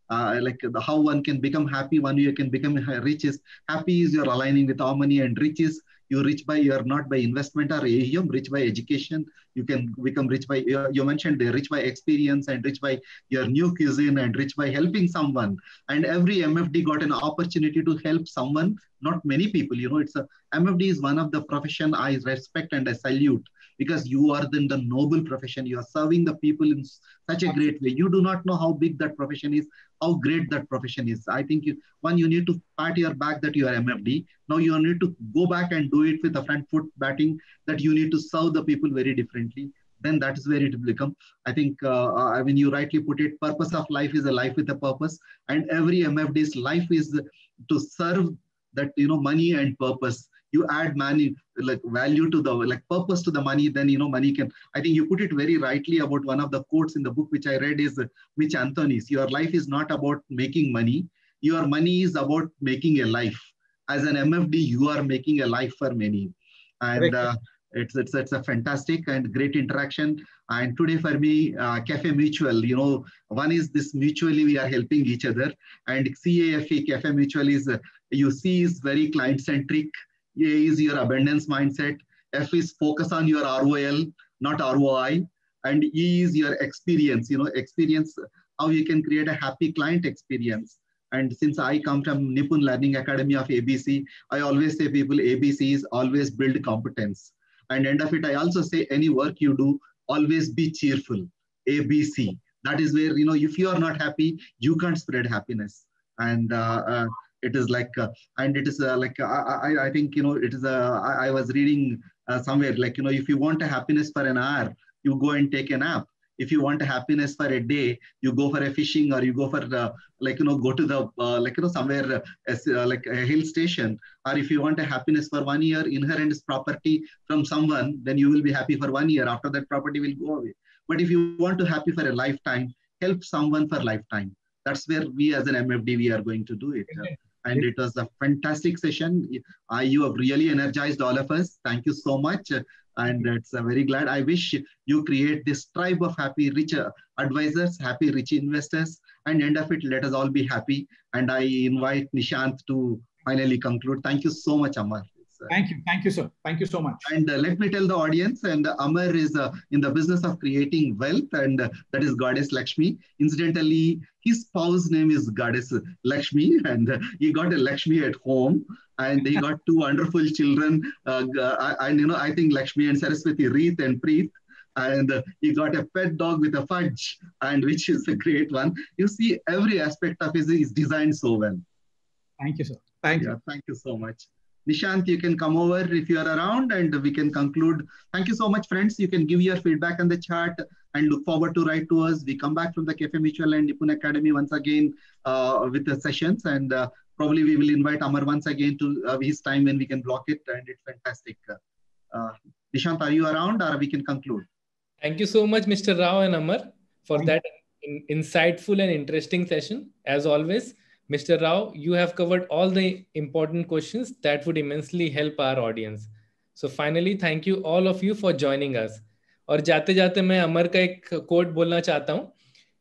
how one can become happy, one you can become rich is, happy is you're aligning with harmony, and rich is you're not by investment or AUM, rich by education. You can become rich by, you mentioned they're rich by experience, and rich by your new cuisine, and rich by helping someone. And every MFD got an opportunity to help someone, not many people. MFD is one of the profession I respect and I salute, because you are in the noble profession. You are serving the people in such a great way. You do not know how big that profession is, how great that profession is. I think you need to pat your back that you are MFD. Now you need to go back and do it with a front foot batting, that you need to serve the people very differently. Then that is where it will become. I think, I mean, you rightly put it, purpose of life is a life with a purpose. And every MFD's life is to serve that, money and purpose. You add money, like value to the, like purpose to the money, then, money can, I think you put it very rightly about one of the quotes in the book, which I read, is Mitch Anthony's. Your life is not about making money. Your money is about making a life. As an MFD, you are making a life for many. And it's a fantastic and great interaction. And today for me, Cafe Mutual, one is this, mutually we are helping each other. And CAFE, Cafe Mutual is, you see, is very client-centric. A is your abundance mindset. F is focus on your ROL, not ROI. And E is your experience, experience, how you can create a happy client experience. And since I come from Nipun Learning Academy of ABC, I always say people, ABC is always build competence. And end of it, I also say any work you do, always be cheerful. ABC. That is where, if you are not happy, you can't spread happiness. And it is like, and it is like, I think, it is, I was reading somewhere, like, if you want a happiness for an hour, you go and take a nap. If you want a happiness for a day, you go for a fishing, or you go for go to the somewhere like a hill station. Or if you want a happiness for 1 year, inherit property from someone, then you will be happy for 1 year. After that, property will go away. But if you want to happy for a lifetime, help someone for lifetime. That's where we as an MFD, we are going to do it. And it was a fantastic session. You have really energized all of us. Thank you so much. And it's very glad. I wish you create this tribe of happy, rich advisors, happy, rich investors, and end of it, let us all be happy. And I invite Nishant to finally conclude. Thank you so much, Amar. Thank you. Thank you, sir. Thank you so much. And let me tell the audience, and Amar is in the business of creating wealth, and that is Goddess Lakshmi. Incidentally, his spouse name is Goddess Lakshmi, and he got a Lakshmi at home, and he got two wonderful children. I think Lakshmi and Saraswati, Reet and Preet. And he got a pet dog with a fudge, and which is a great one. You see, every aspect of his is designed so well. Thank you, sir. Thank you. Thank you so much. Nishant, you can come over if you are around, and we can conclude. Thank you so much, friends. You can give your feedback in the chat and look forward to write to us. We come back from the Cafe Mutual and Nipun Academy once again with the sessions, and probably we will invite Amar once again to his time when we can block it, and it's fantastic. Nishant, are you around, or we can conclude? Thank you so much, Mr. Rao and Amar, for that insightful and interesting session. As always, Mr. Rao, you have covered all the important questions that would immensely help our audience. So finally, thank you all of you for joining us. और जाते जाते मैं अमर का एक quote बोलना चाहता हूँ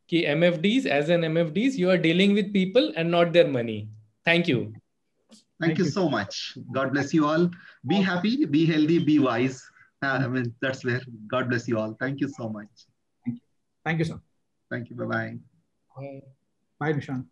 कि MFDs, as an MFDs, you are dealing with people and not their money. Thank you. Thank you so much. God bless you all. Be happy, be healthy, be wise. I mean, that's where God bless you all. Thank you so much. Thank you. Thank you, sir. Thank you. Bye-bye. Bye, Nishant.